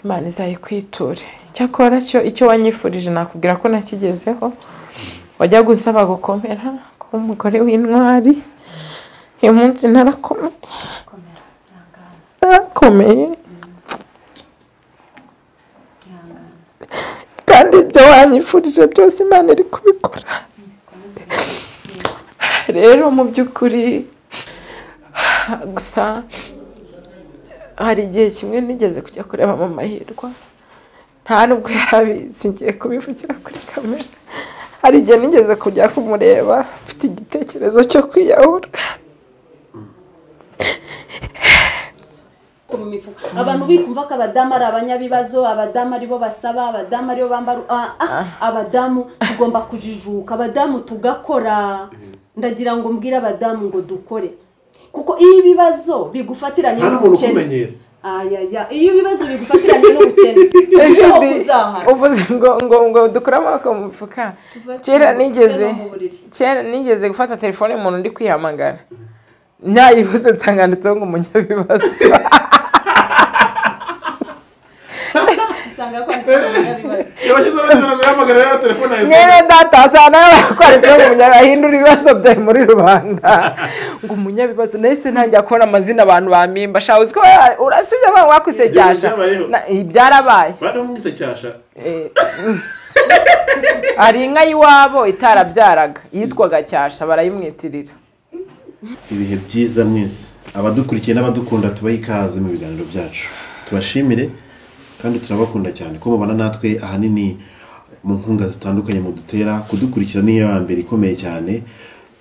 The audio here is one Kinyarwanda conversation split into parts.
Imana izayikwiture. Cyakora cyo icyo wanyifurije nakubwira ko nakigezeho. Wajya gusaba gukomera ko umugore w'intwari. Uyu munsi narakomeye. Narakomeye. Kandi ibyo wanyifurije byose Imana iri kubikora. Rero mu by'ukuri gusa hari igihe kimwe nigeze kujya kureba mama Hirwa, nta nubwo yarabizi ngiye kubivugira kuri kamera. Hari igihe nigeze kujya kumureba mfite igitekerezo cyo kwiyahura. Abantu bikumva ko abadamu ari abanyabibazo, abadamu aribo basaba, abadamu aribo bambara abadamu tugomba kujijuka, abadamu tugakora. Ndagira ngo mbwira abadamu ngo dukore, kuko iyo ibibazo bigufatiranye n'ubukene, iyo ibibazo bigufatiranye n'ubukene uvuze ngo dukora amaboko mu mufuka. Kera nigeze gufata telefone y'umuntu ndi kwihamagara, nayibuze nsanganditseho ngo umunyabibazo. usanga ko ari umunyabibazo. Yabashyize abanyarwanda guhamagara ya telefone yawe. Nyine data asana yakwanditseho ngo umunyabibazo ibibazo byawe muri rubanda. Ngo umunyabibazo nahise ntangira kubona amazina abantu bamimba. Shaho uziko urasubye abantu wakuse cyasha. Byarabaye. Bado mwise cyasha. Ari inka yiwabo itarabyaraga yitwaga cyasha barayimwitirira. Ibihe byiza mwese abadukurikiye n'abadukunda tubaha ikaze mu biganiro byacu. Tubashimire kandi turabakunda cyane ko mubana natwe ahanini mu nkunga zitandukanye mu dutera kudukurikira niyo ya mbere ikomeye cyane,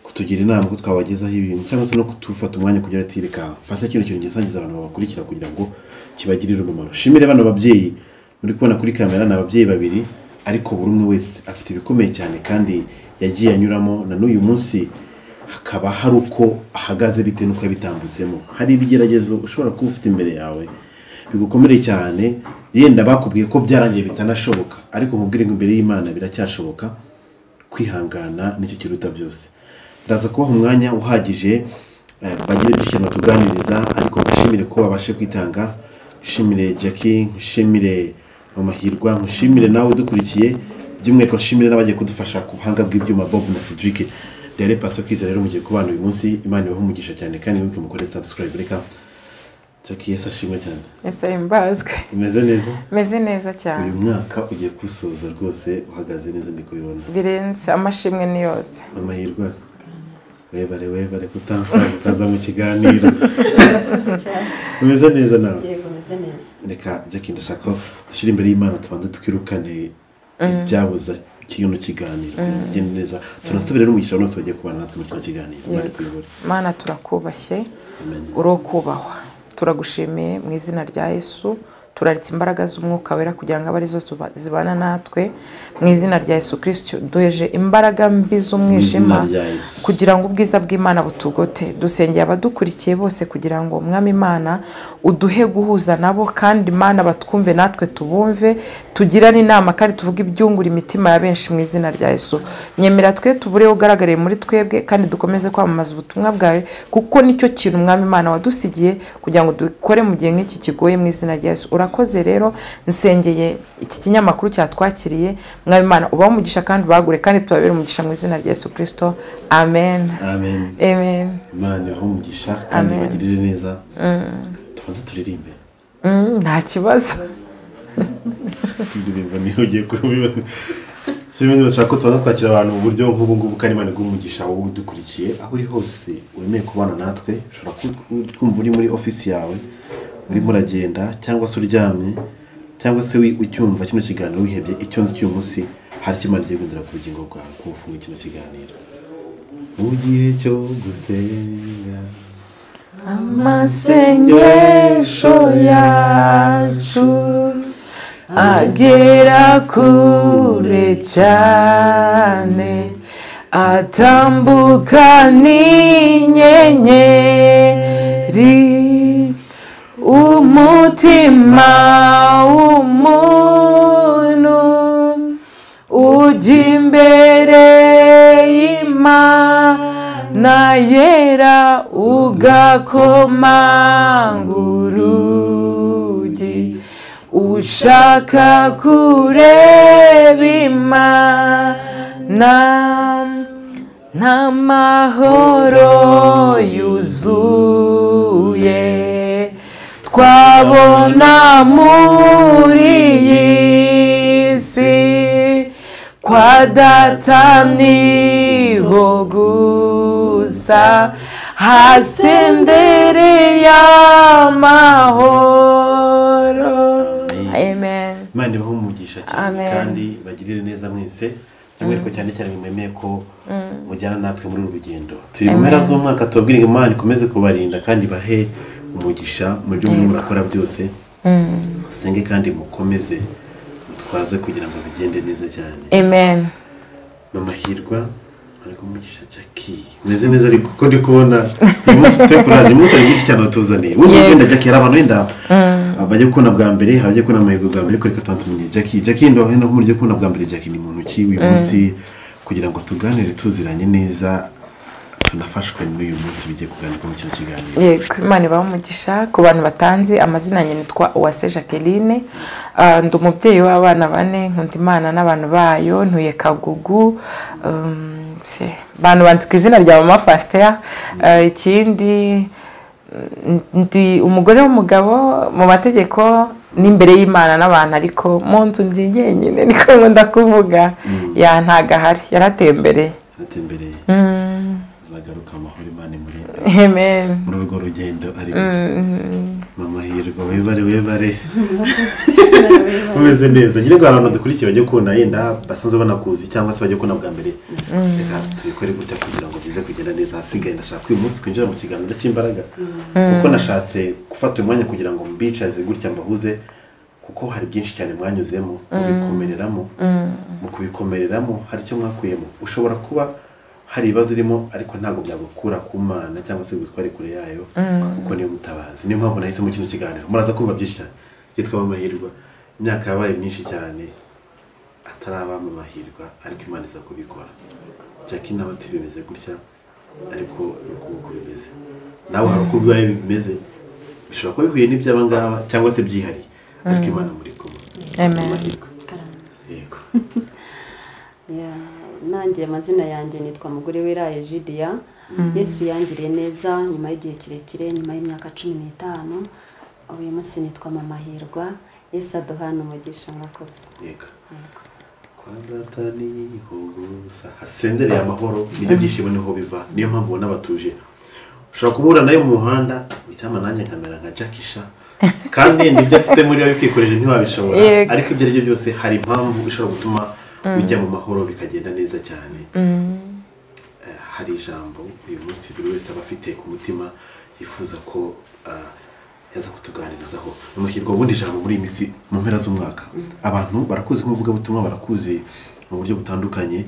kutugira inama ko twabagezaho ibintu cyangwa se no kutufata umwanya kugira ati reka fata kintu gisangiza abantu babakurikira kugira ngo kibagirire umumaro. Shimire bano babyeyi muri kubona kuri kamera, n'ababyeyi babiri ariko buri umwe wese afite ibikomeye cyane kandi yagiye anyuramo, na n'uyu munsi hakaba hari uko ahagaze bite nuko yabitambutsemo. Hari ibigeragezo ushobora kuba ufite imbere yawe bigukomereye cyane, yenda bakubwiye ko byarangiye bitanashoboka, ariko nkubwire ngo imbere y'Imana biracyashoboka. Kwihangana nicyo kiruta byose. Ndaza kubaha umwanya uhagije bagire dushima tuganiriza, ariko ngushimire ko babashe kwitanga. Ngushimire Jackie, ngushimire Mama Hirwa, ngushimire nawe udukurikiye, by'umwihariko ngushimire n'abagiye kudufasha ku buhanga bw'ibyuma Bob na Cedric. Dere paso kiza rero mugiye kubana uyu munsi. Imana ibahe umugisha cyane kandi mwibuke mukore subscribe. Reka Jackie yesashimwe cyane. Ese imbazwe. Umeze neza? Meze neza cyane. Uyu mwaka ugiye kusoza rwose uhagaze neza ndiko bibona. Birenze amashimwe ni yose. Amahirwa. Webare kutamfaza ukaza mu kiganiro. Umeze neza nawe? Yego meze neza. Reka Jackie ndashaka dushira imbere y'Imana tubanze tukirukane ibyabuza kino kiganiro. Gende neza. Tunasabira n'umugisha wose wagiye kubana natwe mu kino kiganiro. Bari kuyobora. Mana turakubashye. Urokubahwa. Turagushimiye mu izina rya Yesu. Turaritse imbaraga z'umwuka wera kugira ngo abari zose zibana natwe mu izina rya Yesu Kristo. Duheje imbaraga mbi z'umwijima kugira ngo ubwiza bw'Imana butugote. Dusengeye abadukurikiye bose kugira ngo Umwami Imana uduhe guhuza nabo, kandi Imana batwumve natwe tubumve, tugirane inama kandi tuvuge ibyungura imitima ya benshi mu izina rya Yesu. Nyemera twe tubure ugaragare muri twebwe kandi dukomeze kwamamaza ubutumwa bwawe, kuko nicyo kintu Umwami Imana wadusigiye kugira ngo dukore mu gihe nk'iki kigoye mu izina rya Yesu. Urakoze rero, nsengeye iki kinyamakuru cyatwakiriye, Mwami Imana ubaho umugisha kandi bagure kandi tubabere umugisha mu izina rya Yesu Kristo. Amen. Amen. Amen. Imana ibahe umugisha kandi bagirire neza. Tubaze turirimbe. Nta kibazo. Ndirimba niho ugiye kubibaza. Kimwe bashaka tubaza kwakira abantu mu buryo nk'ubu ngubu kandi Imana iguhe umugisha wowe udukurikiye aho uri hose, wemeye kubana natwe. Ushobora kumva uri muri office yawe, uri muragenda cyangwa se uryamye cyangwa se ucyumva kino kiganiro wihebye. Icyo nzi cy'uyu munsi hari Imana igiye guhindura ku bugingo bwawe kufunga kino kiganiro mu gihe cyo gusenga. Amasengesho yacu agera kure cyane, atambuka n'inyenyeri, umutima w'umuntu ujya imbere y'Imana yera ugakomanga urugi, ushaka kureba Imana n'amahoro yuzuye twabona muri iyi si kwa data niho gusa hasendereye amahoro. Amen. Imana ibahe umugisha cyane kandi bagirire neza mwese by'umwihariko cyane cyane mwemeye ko mujyana natwe muri uru rugendo turi mu mpera z'umwaka tubabwira ngo Imana ikomeze kubarinda kandi bahe umugisha mu byo murakora byose musenge kandi mukomeze mutwaze kugira ngo bigende neza cyane. Amen. Mama Hirwa ariko umugisha Jackie meze neza ariko ko ndi kubona umunsi ufite kuraje umunsi ari byinshi cyane watuzaniye ubu ngenda Jackie abantu wenda bajye kubona bwa mbere harajye kubona amahirwe bwa mbere kuri katwantumenye Jackie ndo heno kumurye kubona bwa mbere Jackie ni muntu ki uyu munsi kugira ngo tuganire tuziranye neza tunafashwe n'uyu munsi bigiye kuganira mu kino kiganiro. Yego Imana ibahe umugisha ku bantu batanzi amazina yanjye nitwa Uwase Jacqueline ndi umubyeyi w'abana 4 nkunda Imana n'abantu bayo ntuye Kagugu bantu banditse ku izina rya Mama Pasteur ikindi ndi umugore w'umugabo mu mategeko n'imbere y'Imana n'abantu ariko mu nzu ndi njyenyine niko nkunda kuvuga ya ntagahari yaratembereye zagaruka amahoro Imana muri Amen muri urwo rugendo ari Mama Hirwa webare umeze neza nyine abantu dukurikiye bajye kubona yenda basanzwe banakuzi cyangwa se bajye kubona bwa mbere reka tubikore gutya kugira ngo bize kugenda neza hasigaye ndashaka uyu munsi kwinjira mu kiganiro cy'imbaraga kuko nashatse gufata umwanya kugira ngo mbicaze gutya mbahuze kuko hari byinshi cyane mwanyuzemo mu kubikomereramo hari icyo mwakuyemo ushobora kuba hari ibibazo irimo ariko ntabwo byagukura ku Mana cyangwa se gutware kure yayo kuko niyo mutabazi niyo mpamvu nahise mu kino kiganiro muraza kumva byinshi cyane yitwa Mama Hirwa imyaka yabaye myinshi cyane ataraba Mama Hirwa ariko Imana iza kubikora Jackie nawe ati bimeze gutya ariko uko bimeze nawe hari uko bibaye bimeze bishobora kuba bihuye n'iby'aba ngaba cyangwa se byihariye ariko Imana muri kumwe. Amen. Yego. nanjye amazina yanjye nitwa mugore weraye Judia. Yesu yangiriye neza nyuma y'igihe kirekire nyuma y'imyaka 15 uyu munsi nitwa Mama Hirwa. Yesu aduhana umugisha mwakoze. Yego. Kwa data niho gusa hasendereye amahoro ibyo byishimo niho biva niyo mpamvu ubona batuje ushobora kumura nayo mu muhanda icyama nanjye nkamera nka Jackisha kandi nibyo afite muri yo kwikoreje ntiwabishobora ariko ibyo ryo byose hari impamvu ishobora gutuma bijya mu mahoro bikagenda neza cyane. Hari ijambo uyu munsi buri wese aba afite ku mutima yifuza ko yaza kutuganirizaho Hirwa ubundi ijambo muri imisi mu mpera z'umwaka abantu barakuze nk'uvuga butumwa barakuze mu buryo butandukanye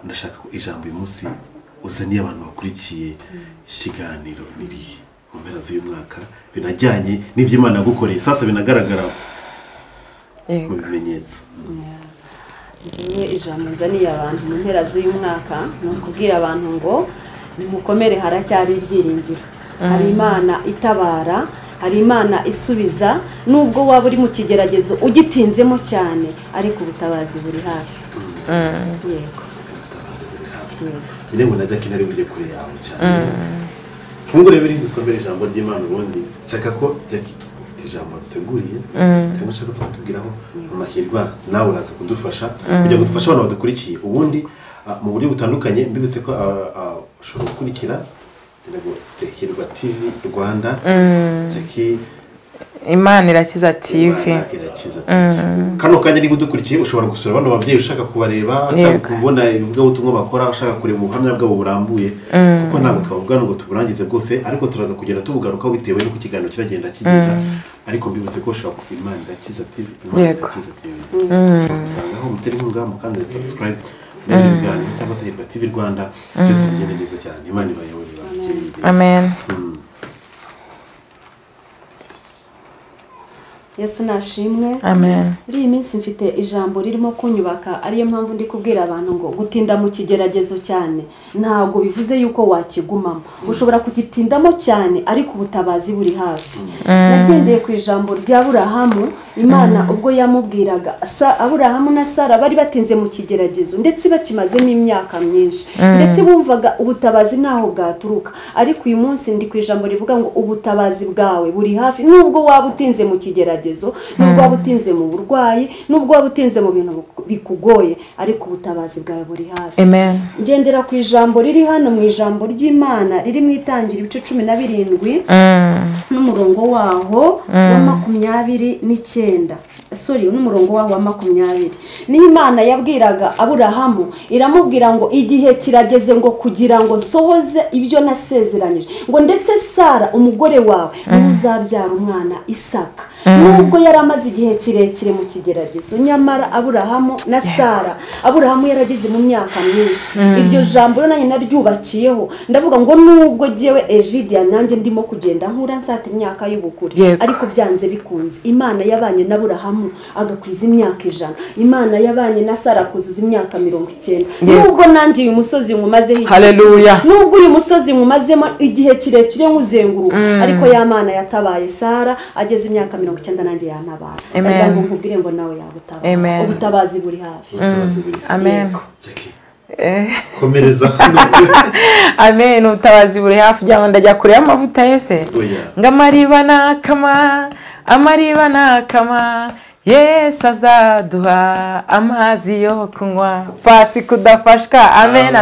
ndashaka ko ijambo uyu munsi uzaniye abantu bakurikiye ikiganiro nirihe mu mpera z'uyu mwaka binajyanye n'ibyo Imana yagukoreye sasa binagaragara mu bimenyetso. Ngiye ijambo nzaniye abantu mu mpera z'uyu mwaka no kubwira abantu ngo nimukomere haracyari ibyiringiro. Hari Imana itabara, hari Imana isubiza nubwo waba uri mu kigeragezo ugitinzemo cyane ariko ubutabazi buri hafi. Yego. Ngo najya kinari bujye kure yawe cyane. Fungure biri dusomera ijambo ry'Imana ubundi shaka ko Jackie ufite ijambo duteguriye cyangwa shaka twatubwiraho Mama Hirwa nawe uraza kudufasha kujya gudufasha abantu badukurikiye ubundi mu buryo butandukanye mbibutse ko ushobora gukurikira ufite Hirwa TV Rwanda Jackie Imana irakiza TV. Kano kanya niba udukurikiye ushobora gusura bano babyeyi ushaka kubareba cyangwa kubona ivuga butumwa bakora ushaka kureba ubuhamya bwabo burambuye kuko ntabwo twavuga ngo tuburangize bwose ariko turaza kugenda tubugarukaho bitewe n'uko ikiganiro kiragenda kigenda ariko mbibutse ko ushobora kuba Imana irakiza TV usangaho umutera inkunga mukandira subscribe n'ibindi biganiro cyangwa se Hirwa TV Rwanda byose bigenda neza cyane Imana ibayobore. Amen. Yesu nashimwe. Amen. Muri iyi minsi mfite ijambo ririmo kunyubaka, ariyo mpamvu ndi kubwira abantu ngo gutinda mu kigeragezo cyane ntabwo bivuze yuko wakigumamo. Ushobora kugitindamo cyane ariko ubutabazi buri hafi. Nagendeye ku ijambo rya Aburahamu. Imana ubwo yamubwiraga Aburahamu na Sara bari batinze mu kigeragezo ndetse bakimazemo imyaka myinshi, ndetse bumvaga ubutabazi ntaho bwaturuka. Ariko uyu munsi ndi ku ijambo rivuga ngo ubutabazi bwawe buri hafi, nubwo waba utinze mu kigeragezo, nubwo waba utinze mu burwayi, nubwo waba utinze mu bintu bikugoye, ariko ubutabazi bwawe buri hafi. Amen. Ngendera ku ijambo riri hano mu ijambo ry'Imana riri mu Itangira ibice 17 n'umurongo waho wa 29. N'umurongo waho wa 20. Niyo Imana yabwiraga Aburahamu, iramubwira ngo igihe kirageze ngo kugira ngo nsohoze ibyo nasezeranyije, ngo ndetse Sara umugore wawe uzabyara umwana Isaka. Nubwo yari amaze igihe kirekire mu kigeragezo, nyamara Aburahamu na Sara, Aburahamu yarageze mu myaka myinshi. Iryo jambo nanjye naryubakiyeho, ndavuga ngo nubwo jewe Egidia nanjye ndimo kugenda nkura nsata imyaka y'ubukure, ariko byanze bikunze Imana yabanye na Aburahamu agakwiza imyaka 100. Imana yabanye na Sara kuzuza imyaka 90. Nubwo nanjye uyu musozi nkumazeho, haleluya, nubwo uyu musozi nkumazemo igihe kirekire nkuzenguruka, ariko ya Mana yatabaye Sara ageze imyaka 90 nanjye yantabara. Ndagira ngo nkubwire ngo nawe yagutabara. Ubutabazi buri hafi. Amen. Komereza. Amen. Ubutabazi buri hafi. Cyangwa ndajya kure y'amavuta yese. Ngamariba nakama Yesu azaduha amazi yo kunywa pasi kudafashwa. Amen.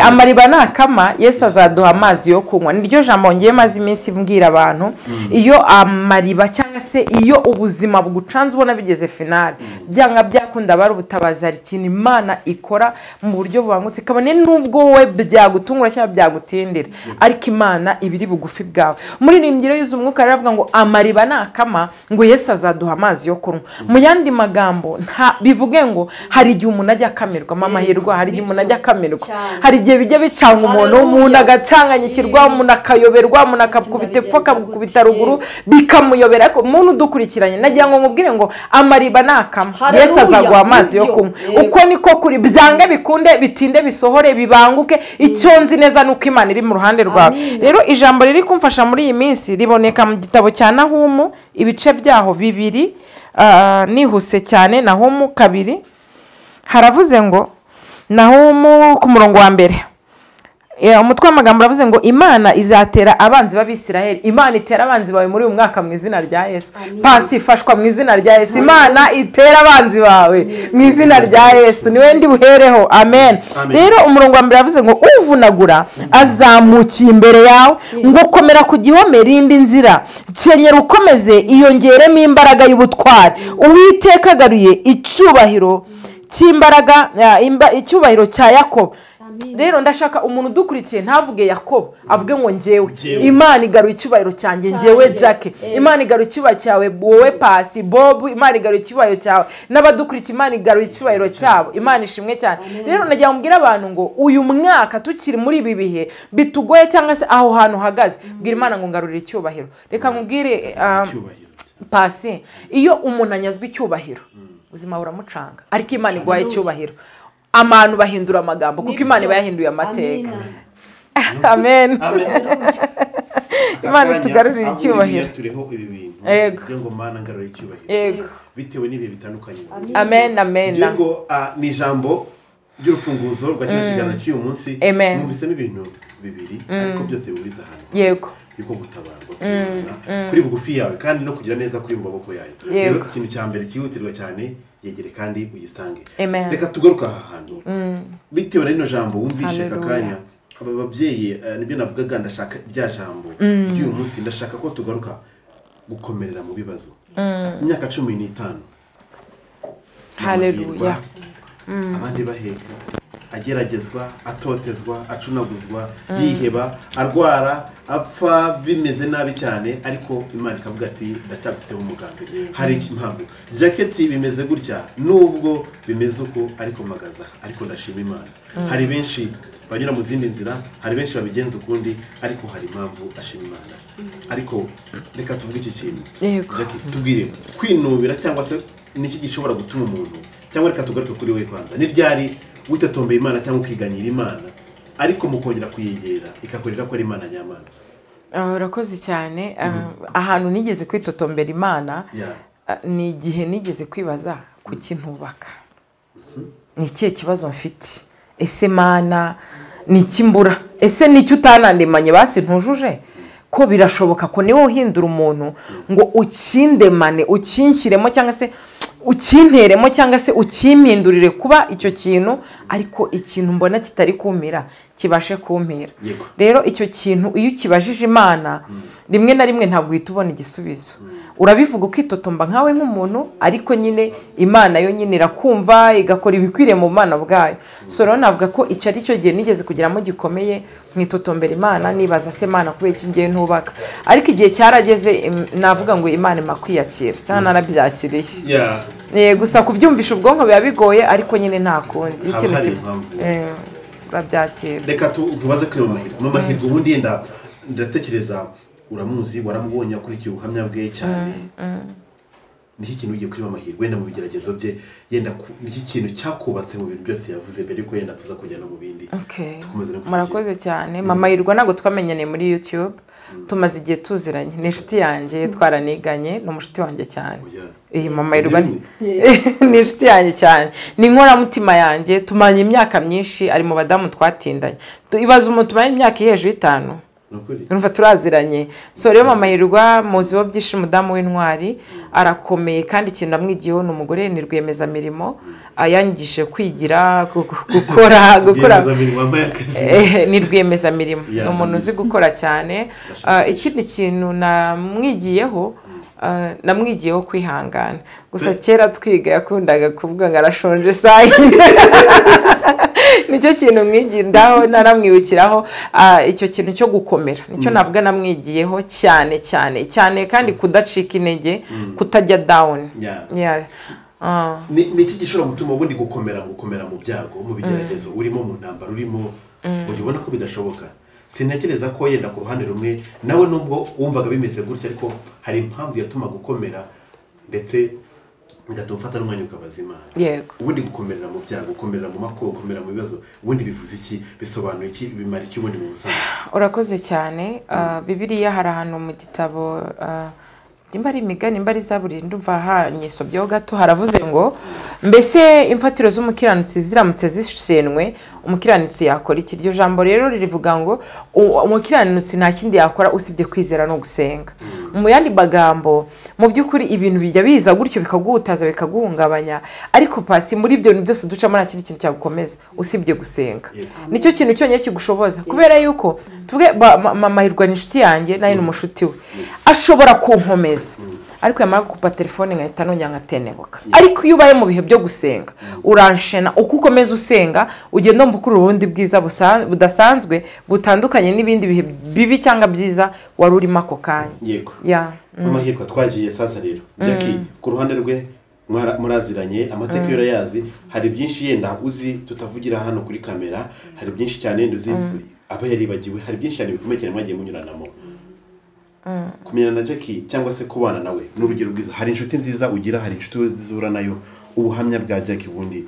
Amariba nakama Yesu azaduha amazi yo kunywa. Niryo jambo ngiye maze iminsi mbwira abantu. Iyo amariba cyangwa se iyo ubuzima bugucanze ubona bigeze finale, byanga byakunda bari ubutabazi, hari ikintu Imana ikora mu buryo bubangutse, kabone nubwo wowe byagutungura cyangwa byagutindira, ariko Imana ibiri bugufi bwawe. Muri rimbyiro y'umwuka aravuga ngo amariba nakama ngo Yesu azaduha amazi yo kunywa. Mu yandi magambo nta bivuge ngo hari igihe umuntu ajya kamirwa, mama hirwa, hari igihe umuntu ajya kamirwa, hari igihe bijya bicanga umuntu agacanganyikirwa, umuntu akayoberwa, umuntu akakubita epfo akakubita ruguru bikamuyobera. Ariko umuntu udukurikiranye nagira ngo mubwire ngo amariba nakama Yesu azaguha amazi yo kunywa. Uko niko kuri byange bikunde bitinde bisohore bibanguke. Icyo nzi neza nuko Imana iri mu ruhande rwawe. Rero ijambo riri kumfasha muri iyi minsi riboneka mu gitabo cya Nahumu ibice byaho 2 nihuse cyane. Nahumu 2 haravuze ngo, Nahumu ku murongo wa 1 umutwe w'amagambo aravuze ngo Imana izatera abanzi b'Abisiraheli. Imana itera abanzi bawe muri uyu mwaka mu izina rya Yesu. Pasi fashwa mu izina rya Yesu. Imana itera abanzi bawe mu izina rya Yesu. Niwe ndi buhereho. Amen. Rero umurongo wa 1 aravuze ngo uvunagura azamukiye imbere yawe, ngo komera ku gihome rindi nzira, kenyera ukomeze iyongeremo imbaraga y'ubutwari. Uwiteka agaruye icyubahiro cy'imbaraga icyubahiro cya Yakobo. Rero ndashaka umuntu udukurikiye ntavuge Yakobo, avuge ngo ngewe. Imana igaruye icyubahiro cyanjye ngewe Jackie. Imana igaruye icyubahiro cyawe wowe Pasi Bob. Imana igaruye icyubahiro cyawe n'abadukurikiye. Imana igaruye icyubahiro cyabo. Imana ishimwe cyane. Rero nagira mbwira abantu ngo uyu mwaka tukiri muri ibi bihe bitugoye cyangwa se aho hantu hagaze, bwira Imana ngo ngarurire icyubahiro. Reka nkubwire Pasi, iyo umuntu anyazwe icyubahiro ubuzima buramucanga, ariko Imana igwaye icyubahiro abantu bahindura amagambo kuko Imana bayahinduye amateka. Amen. Imana tugarurira icyubahiro. Yego. Ngo Mana ngarurira icyubahiro. Yego. Bitewe n'ibihe bitandukanye. Amen. Ngo ni ijambo ry'urufunguzo rwa kino kiganiro cy'uyu munsi. Numvisemo ibintu 2 ariko byose bihuriza hamwe. Yego. Yuko gutabarwa kuri bugufi yawe kandi no kugira neza kuri maboko yawe. Rero ikintu cya mbere cyihutirwa cyane, yegere kandi uyisange. Reka tugaruka aha hantu. Bitewe na rino jambo wumvishe kakanya, aba babyeyi nibyo navugaga, ndashaka rya jambo ry'uyu munsi, ndashaka ko tugaruka gukomerera mu bibazo. Imyaka 15. Haleluya. Abandi baheka, ageragezwa atotezwa acunaguzwa yiheba arwara apfa bimeze nabi cyane ariko Imana ikavuga ati ndacyafiteho umugambi hari impamvu jaketi bimeze gutya nubwo bimeze uko ariko mpagaze ariko ndashima Imana hari benshi banyura mu zindi nzira hari benshi babigenza ukundi ariko hari impamvu ashima Imana ariko reka tuvuge iki kintu jaketi tubwire kwinubira cyangwa se niki gishobora gutuma umuntu cyangwa reka tugaruke kuri we kwanza ni ryari witatombeye Imana cyangwa ukiganyira Imana ariko mukongera kuyegera ikakwereka ko ari Imana nyamana. Urakoze cyane. Ahantu nigeze kwitotombera Imana ni igihe nigeze kwibaza ku kintubaka ni ikihe kibazo mfite ese Mana ni ikimbura ese ni icyo utanandemanye basi ntujuje ko birashoboka ko niwe uhindura umuntu ngo ukindemane ukinshyiremo cyangwa se ukinteremo cyangwa se ukimpindurire kuba icyo kintu ariko ikintu mbona kitari kumira kibashe kumpira. Rero icyo kintu iyo ukibajije Imana rimwe na rimwe ntabwo uhita ubona igisubizo urabivuga ukitotomba nkawe nk'umuntu ariko nyine Imana yo nyine irakumva igakora ibikwiriye mu Mana bwayo. So rero navuga ko icyo ari cyo gihe nigeze kugeramo gikomeye mwitotombera Imana nibaza se Mana kubera iki ngiye ntubaka ariko igihe cyarageze navuga ngo Imana imakwiyakira cyane narabyakiriye gusa kubyumvisha ubwonko biba bigoye ariko nyine nta kundi ikintu babyakira. Reka tubaze kuri mu mahirwe ubundi yenda ndatekereza uramuzi waramubonye akurikiye ubuhamya bwe cyane niki kintu ugiye kuri amahirwe wenda mu bigeragezo bye yenda niki kintu cyakubatse mu bintu byose yavuze mbere ko yenda tuza kujya no mu bindi. Murakoze cyane mama yirwa nago twamenyane muri YouTube tumaze igihe tuziranye ni inshuti yanjye twaraniganye no mushuti wanjye cyane mama yirwa ni inshuti yanjye cyane ni nkora mutima yanjye tumanye imyaka myinshi ari mu badamu twatindanye ibaza umuntu tumanye imyaka hejuru 5 urumva turaziranye. So rero mama yirwa muzi wo byinshi umudamu w'intwari arakomeye kandi ikintu amwigiyeho ni umugore ni rwiyemeza mirimo yanyishe kwigira gukora ni rwiyemeza mirimo ni umuntu uzi gukora cyane. Ikindi kintu namwigiyeho kwihangana gusa kera twiga yakundaga kuvuga ngo arashonje sayi nicyo kintu mwigindaho naramwibukiraho icyo kintu cyo gukomera nicyo navuga namwigiyeho cyane cyane cyane kandi kudacika intege kutajya down. Ni iki gishobora gutuma ubundi gukomera mu byago mu bigeragezo urimo mu ntambara urimo ubona ko bidashoboka sintekereza ko yenda ku ruhande rumwe nawe nubwo wumvaga bimeze gutya ariko hari impamvu yatuma gukomera ndetse bigatuma ufata n'umwanya ukabaza Imana. Ubundi gukomerera mu byago gukomerera mu makuba gukomerera mu bibazo ubundi bivuze iki bisobanuye iki bimara iki ubundi mu busanzwe? Urakoze cyane. Bibiliya hari ahantu mu gitabo nimba ari imigani nimba ari zaburi ndumva hanyisobyeho gato haravuze ngo mbese imfatiro z'umukiranutsi ziramutse zishenwe umukiranutsi yakora iki? Iryo jambo rero ririvuga ngo umukiranutsi nta kindi yakora usibye kwizera no gusenga. Mu yandi magambo mu by'ukuri ibintu bijya biza gutyo bikagutaza bikaguhungabanya ariko pasi muri ibyo byose ducamo nta kindi kintu cyagukomeza usibye gusenga. Nicyo kintu cyonyine kigushoboza kubera yuko tuvuge mama yirwa ni inshuti yanjye nayo ni umushuti we ashobora kunkomeza ariko yamara kukupa telefone nkahita nongera nkatenebuka ariko iyo ubaye mu bihe byo gusenga uranshena uko ukomeza usenga ugenda mbukuru ubundi bwiza budasanzwe butandukanye n'ibindi bihe bibi cyangwa byiza wari urimo ako kanya. Amahirwe twagiye sasa rero Jackie ku ruhande rwe muraziranye amateka yorayazi hari byinshi yenda uzi tutavugira hano kuri kamera hari byinshi cyane nduzi aba yaribagiwe hari byinshi cyane bikomeye cyane mwagiye munyuranamo kumenyana na Jackie cyangwa se kubana nawe n'urugero rwiza hari inshuti nziza ugira hari inshuti uzura nayo ubuhamya bwa Jackie bundi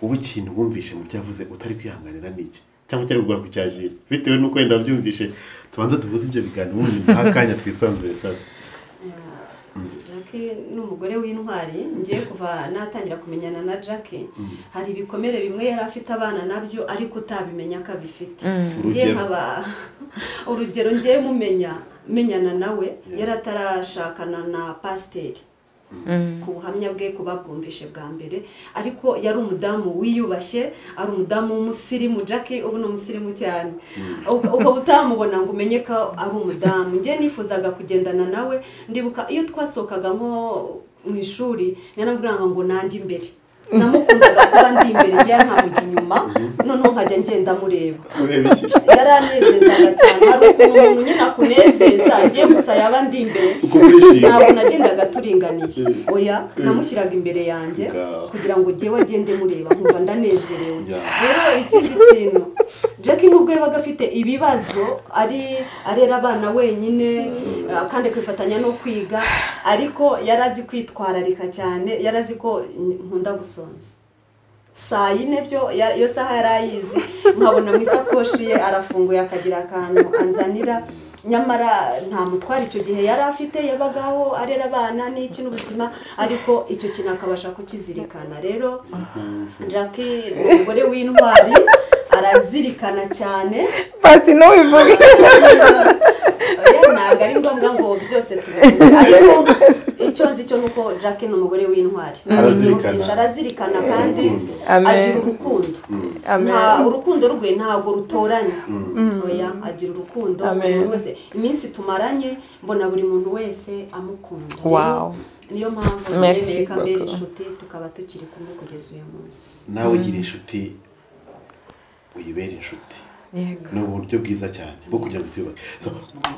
ubu ikintu wumvishe mu byavuze utari kwihanganira niki cyangwa cyari kugura ku cyajira bitewe nuko wenda byumvishe tubanza tuvuze ibyo biganiro ubundi ntakanya twisanzure sasa. Jackie n'umugore w'intwari ngiye kuva natangira kumenyana na Jackie hari ibikomere bimwe yari afite abana nabyo ariko utabimenya ko abifite. Ngiye nkaba urugero ngiye menyana nawe yari atarashakana na pasiteri ku buhamya bwe kubabwumvishe bwa mbere ariko yari umudamu wiyubashye ari umudamu w'umusirimu Jackie ubu ni umusirimu cyane uko utamubona ngo umenye ko ari umudamu. Ngiye nifuzaga kugendana nawe ndibuka iyo twasokaga nko mu ishuri narabwiraga ngo nanjye imbere namukundaga kuba ndi imbere njye nkamujya inyuma noneho nkajya ngenda mureba yaranezezaga cyane hari ukuntu umuntu nyine akunezeza agiye gusa yaba ndi imbere ntabwo nagendaga turinganiye oya namushyiraga imbere yanjye kugira ngo njyewe agende mureba nkumva ndanezerewe rero ikindi kintu Jackie nubwo yabaga afite ibibazo arera abana wenyine kandi kwifatanya no kwiga ariko yarazi kwitwararika cyane yarazi ko nkunda gusonza saa yine byo yo saha yarayizi nkabona mu isakoshi ye arafunguye akagira akantu anzanira nyamara nta mutwara icyo gihe yari afite yabagaho arera abana n'iki n'ubuzima ariko icyo kintu akabasha kukizirikana rero Jackie umugore w'intwari arazirikana cyane basi no bivuge ntabwo ari ngombwa ngo byose tubivuge ariko icyo nzi cyo nuko Jackie ni umugore w'intwari arazirikana kandi agira urukundo urukundo rwe ntabwo rutoranya oya agira urukundo buri wese iminsi tumaranye mbona buri muntu wese amukunda niyo mpamvu nkeneye kamere inshuti tukaba tukiri kumwe kugeza uyu munsi nawe ugira inshuti uyibera inshuti ni uburyo bwiza cyane bwo kugira ngo tuyubake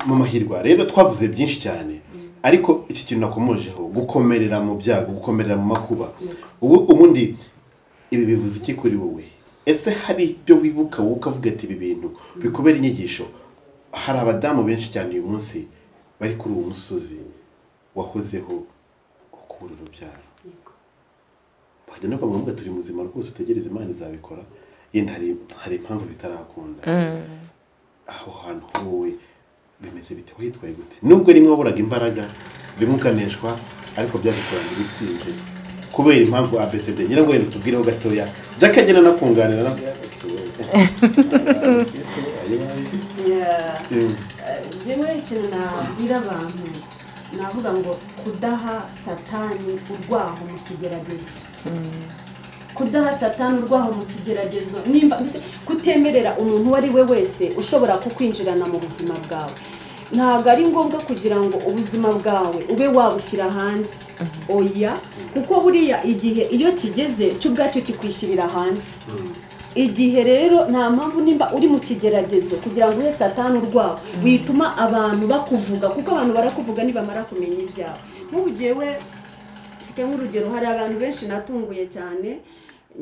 mu mahirwe rero twavuze byinshi cyane ariko iki kintu nakomojeho gukomerera mu byago gukomerera mu makuba ubundi ibi bivuze iki kuri wowe ese hari ibyo wibuka wowe ukavuga ati ibi bintu bikubera inyigisho hari abadamu benshi cyane uyu munsi bari kuri uwo musozi wahozeho kubura urubyaro bakajya no kuvuga turi muzima rwose utegereze Imana izabikora yenda hari impamvu bitarakunda aho hantu wowe bimeze bite witwaye gute nubwo rimwe waburaga imbaraga bimukaneshwa ariko byagukorana ibitsinze kubera impamvu ABCD ngira ngo wenda tubwireho gatoya Jack agena nakunganira nabwo yewe ikintu nabwira abantu navuga ngo kudaha satani urwaho mu kigeragezo kudaha satani urwaho mu kigeragezo nimba kutemerera umuntu uwo ari we wese ushobora kukwinjirana mu buzima bwawe ntabwo ari ngombwa kugira ngo ubuzima bwawe ube wabushyira hanze oya kuko buriya igihe iyo kigeze cyo ubwacyo kikwishyirira hanze igihe rero nta mpamvu nimba uri mu kigeragezo kugira ngo uhe satani urwaho bituma abantu bakuvuga kuko abantu barakuvuga nibamara kumenya ibyawe nk'ubu jewe mfite nk'urugero hari abantu benshi natunguye cyane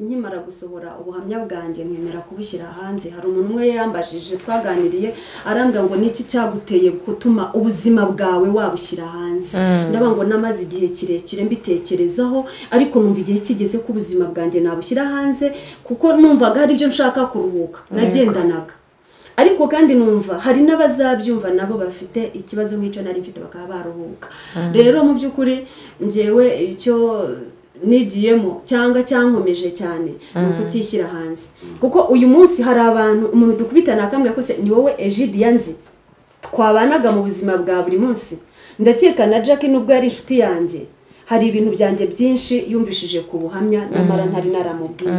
nkimara gusohora ubuhamya bwanjye nkemera kubushyira hanze hari umuntu umwe yambajije twaganiriye arambwira ngo niki cyaguteye gutuma ubuzima bwawe wabushyira hanze ndaba ngo namaze igihe kirekire mbitekerezaho ariko numva igihe kigeze ko ubuzima bwanjye nabushyira hanze kuko numvaga hari ibyo nshaka kuruhuka nagendanaga ariko kandi numva hari n'abazabyumva nabo bafite ikibazo nk'icyo nari mfite bakaba baruhuka rero mu by'ukuri njyewe icyo nigiyemo cyangwa cyankomeje cyane ni ukutishyira hanze kuko uyu munsi hari abantu umuntu dukubitana akambwira ko se ni wowe Egide yanzi twabanaga mu buzima bwa buri munsi ndakeka na Jackie nubwo yari inshuti yanjye hari ibintu byanjye byinshi yumvishije ku buhamya namara ntari naramubwiye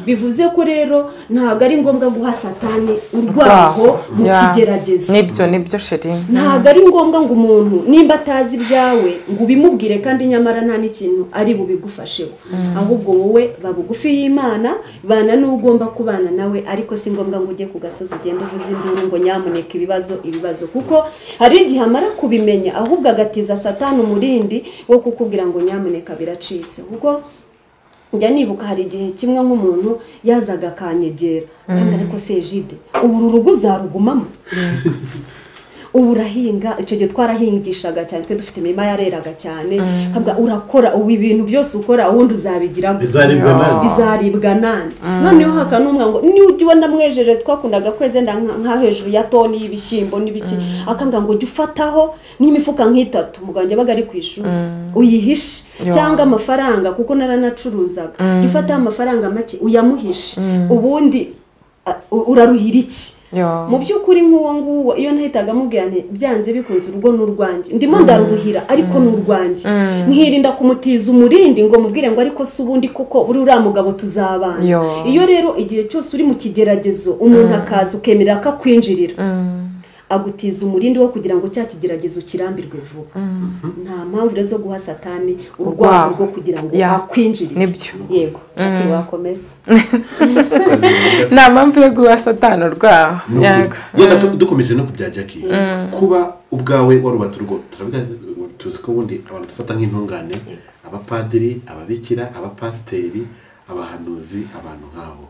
bivuze ko rero ntabwo ari ngombwa guha satani urwaho mu kigeragezo nibyo sheri ntabwo ari ngombwa ngo umuntu nimba atazi ibyawe ngo ubimubwire kandi nyamara nta n'ikintu ari bubigufasheho ahubwo wowe babugufi y'Imana bana n'ugomba kubana nawe ariko si ngombwa ngo ujye ku gasozi ugende uvuze induru ngo nyamuneka ibibazo kuko hari igihe amara kubimenya ahubwo agatiza satani umurindi wo kukubwira ngo nyamuneka biracitse kuko njya nibuka hari igihe kimwe nk'umuntu yazaga akanyegera kandi ariko se Egide ubu urugo uzarugumamo ubu urahinga icyo gihe twarahingishaga cyane twe dufite imirima yareraga cyane kabwa urakora ubu ibintu byose ukora ubundi uzabigira bizaribwa nani noneho hakanumwa ngo ni ujibona mwejeje twakundaga kweze nka hejuru ya toni y'ibishyimbo n'ibiki akambwa ngo jya ufataho n'imifuka nk'itatu muganje baga ari kwishuri uyihishe cyangwa amafaranga kuko naranacuruzaga jya ufataho amafaranga make uyamuhishe ubundi uraruhira iki mu by'ukuri nk'uwo nguwo iyo ntahitaga mubwira nti byanze bikunze urugo n'urwanjye ndimo ndaruhira ariko n'urwanjye nkirinda kumutiza umurindi ngo mubwire ngo ariko se ubundi kuko uri uriya mugabo tuzabana iyo rero igihe cyose uri mu kigeragezo umuntu akaza ukemerera akakwinjirira agutiza umurindi wo kugira ngo cya kigeragezo kirambirwe vuba. Nta mpamvu rero zo guha satani urwango rwo kugira ngo akwinjirire. Nibyo. Yego Nshuti wakomeza. Nta mpamvu yo guha satani urwaho. Yenda dukomeje no kubya Jackie kuba ubwawe warubatse urugo turavuga tuzi ko ubundi abantu dufata nk'intungane abapadiri ababikira abapasiteri abahanuzi abantu nk'abo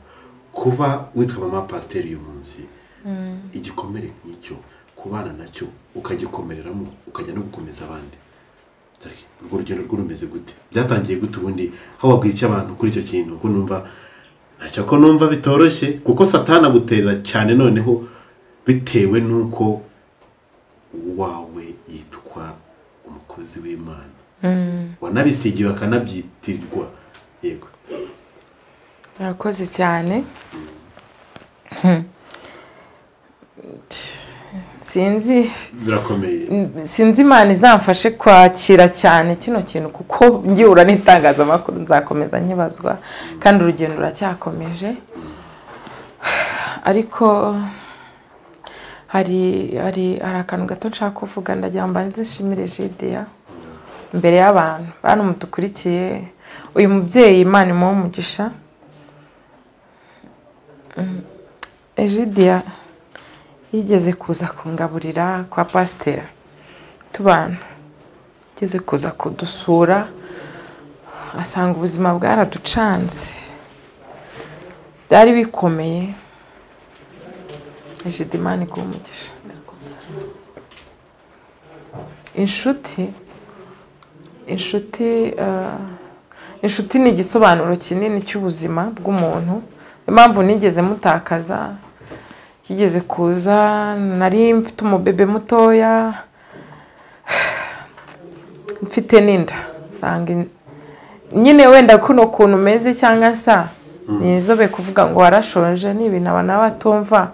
kuba witwa mama pasiteri uyu munsi igikomere nk'icyo kubana nacyo ukagikomereramo ukajya no gukomeza abandi urwo rugendo rw'urumeze gute byatangiye gute ubundi aho wabwiye icyo abantu kuri icyo kintu ko numva ntacyo ko numva bitoroshye kuko satana aguterera cyane noneho bitewe n'uko wawe yitwa umukozi w'Imana wanabisigiwe akanabyitirwa. Yego murakoze cyane. Sinzi Imana izamfashe kwakira cyane kino kintu kuko ngihura n'itangazamakuru nzakomeza nkibazwa kandi urugendo ruracyakomeje, ariko hari akantu gato nshaka kuvuga. ndagira ngo nzishimire Jidiya imbere y'abantu bantu mudukurikiye. Uyu mubyeyi Imana imuhe umugisha. Jidiya yigeze kuza kungaburira kwa pasiteri tubana, yigeze kuza kudusura asanga ubuzima bwaraducanze byari bikomeye. Jidiya Imana iguhe umugisha. Inshuti ni igisobanuro kinini cy'ubuzima bw'umuntu. Impamvu nigeze mutakaza yigeze kuza nari mfite umubebe mutoya mfite n'inda sanga nyine wenda kuno kuntu meze cyangwa sa nizobe kuvuga ngo warashonje ni ibintu abana batumva,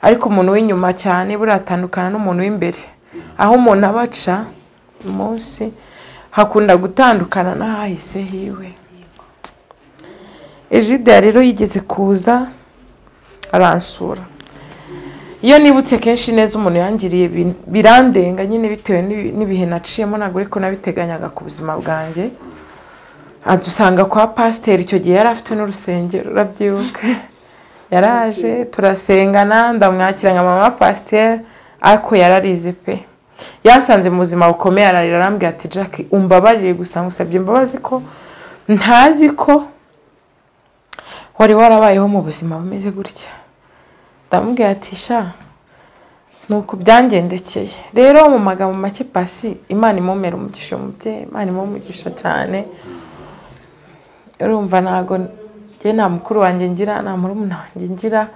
ariko umuntu w'inyuma cyane buratandukana n'umuntu w'imbere. Aho umuntu abaca umunsi hakunda gutandukana n'ahahise hiwe. Jidiya rero yigeze kuza aransura. Iyo nibutse kenshi neza umuntu yangiriye birandenga nyine bitewe n'ibihe naciyemo, ntabwo ariko nabiteganyaga ku buzima bwanjye. Adusanga kwa pasiteri icyo gihe yari afite n'urusengero, urabyibuka. Yaraje turasengana ndamwakira nka mama pasiteri, ariko yararize pe. Yansanze mu buzima bukomeye ararira arambwira ati Jackie umbabarire gusa ngusabye imbabazi ko ntazi ko wari warabayeho mu buzima bumeze gutya. Ndamubwira ati sha nuko byangendekeye. Rero mu magambo make pasi Imana imumera umugisha umubyeyi, Imana imumugisha cyane. Urumva ntago njye nta mukuru wanjye ngira nta murumuna wanjye ngira,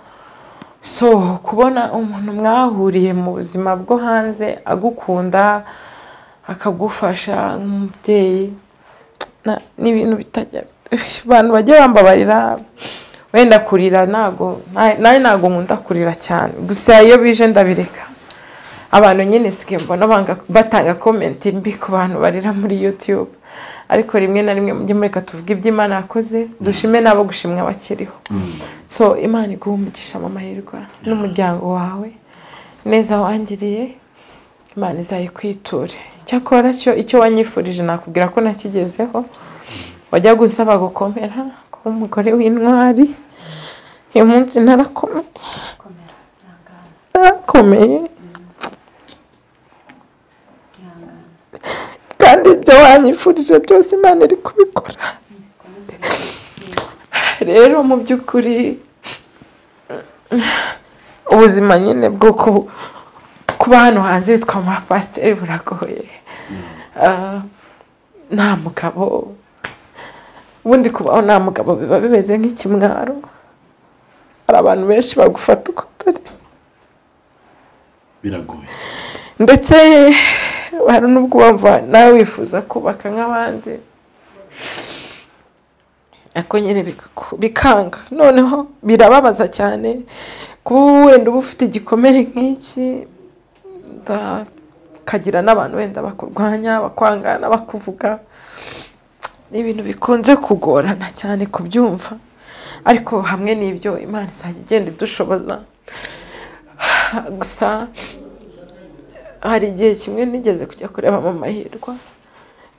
so kubona umuntu mwahuriye mu buzima bwo hanze agukunda akagufasha nk'umubyeyi ni ibintu bitajya abantu bajya bambabarira wenda kurira. Ntago nkunda kurira cyane, gusa iyo bije ndabireka. Abantu nyine sike mbona batanga comment mbi ku bantu barira muri YouTube, ariko rimwe na rimwe mujye mureka tuvuge iby'Imana yakoze, dushime nabo gushimwa bakiriho. So Imana iguhe umugisha mu mahirwe n'umuryango wawe neza wangiriye, Imana izayikwiture. Cyakora icyo wanyifurije nakubwira ko nakigezeho. Wajya gusaba gukomera kuba umugore w'intwari. Uyu munsi narakomeye kandi ibyo wanyifurije byose Imana iri kubikora. Rero mu by'ukuri ubuzima nyine bwo kuba hano hanze witwa umupasiteri buragoye. Nta mugabo ubundi kubaho nta mugabo biba bimeze nk'ikimwaro. Hari abantu benshi bagufata uko utari, biragoye. Ndetse hari n'ubwo wumva nawe wifuza kubaka nk'abandi, ariko nyine bikanga. Noneho birababaza cyane kuba wenda uba ufite igikomere nk'iki, kagira n'abantu wenda bakurwanya bakwangana bakuvuga. Ni ibintu bikunze kugorana cyane kubyumva, ariko hamwe n'ibyo Imana izajya igenda idushoboza. Gusa hari igihe kimwe nigeze kujya kureba mama Hirwa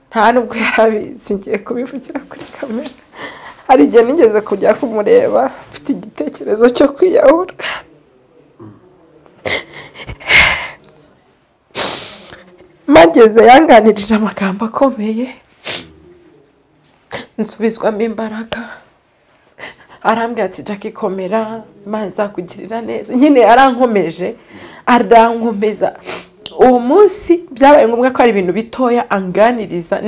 nta nubwo yarabizi ngiye kubivugira kuri kamera hari igihe nigeze kujya kumureba mfite igitekerezo cyo kwiyahura mageze yanganirije amagambo akomeye nsubizwamo imbaraga arambwira ati Jackie komera Imana izakugirira neza nyine yarankomeje arankomeza uwo munsi byabaye ngombwa ko ari ibintu bitoya anganiriza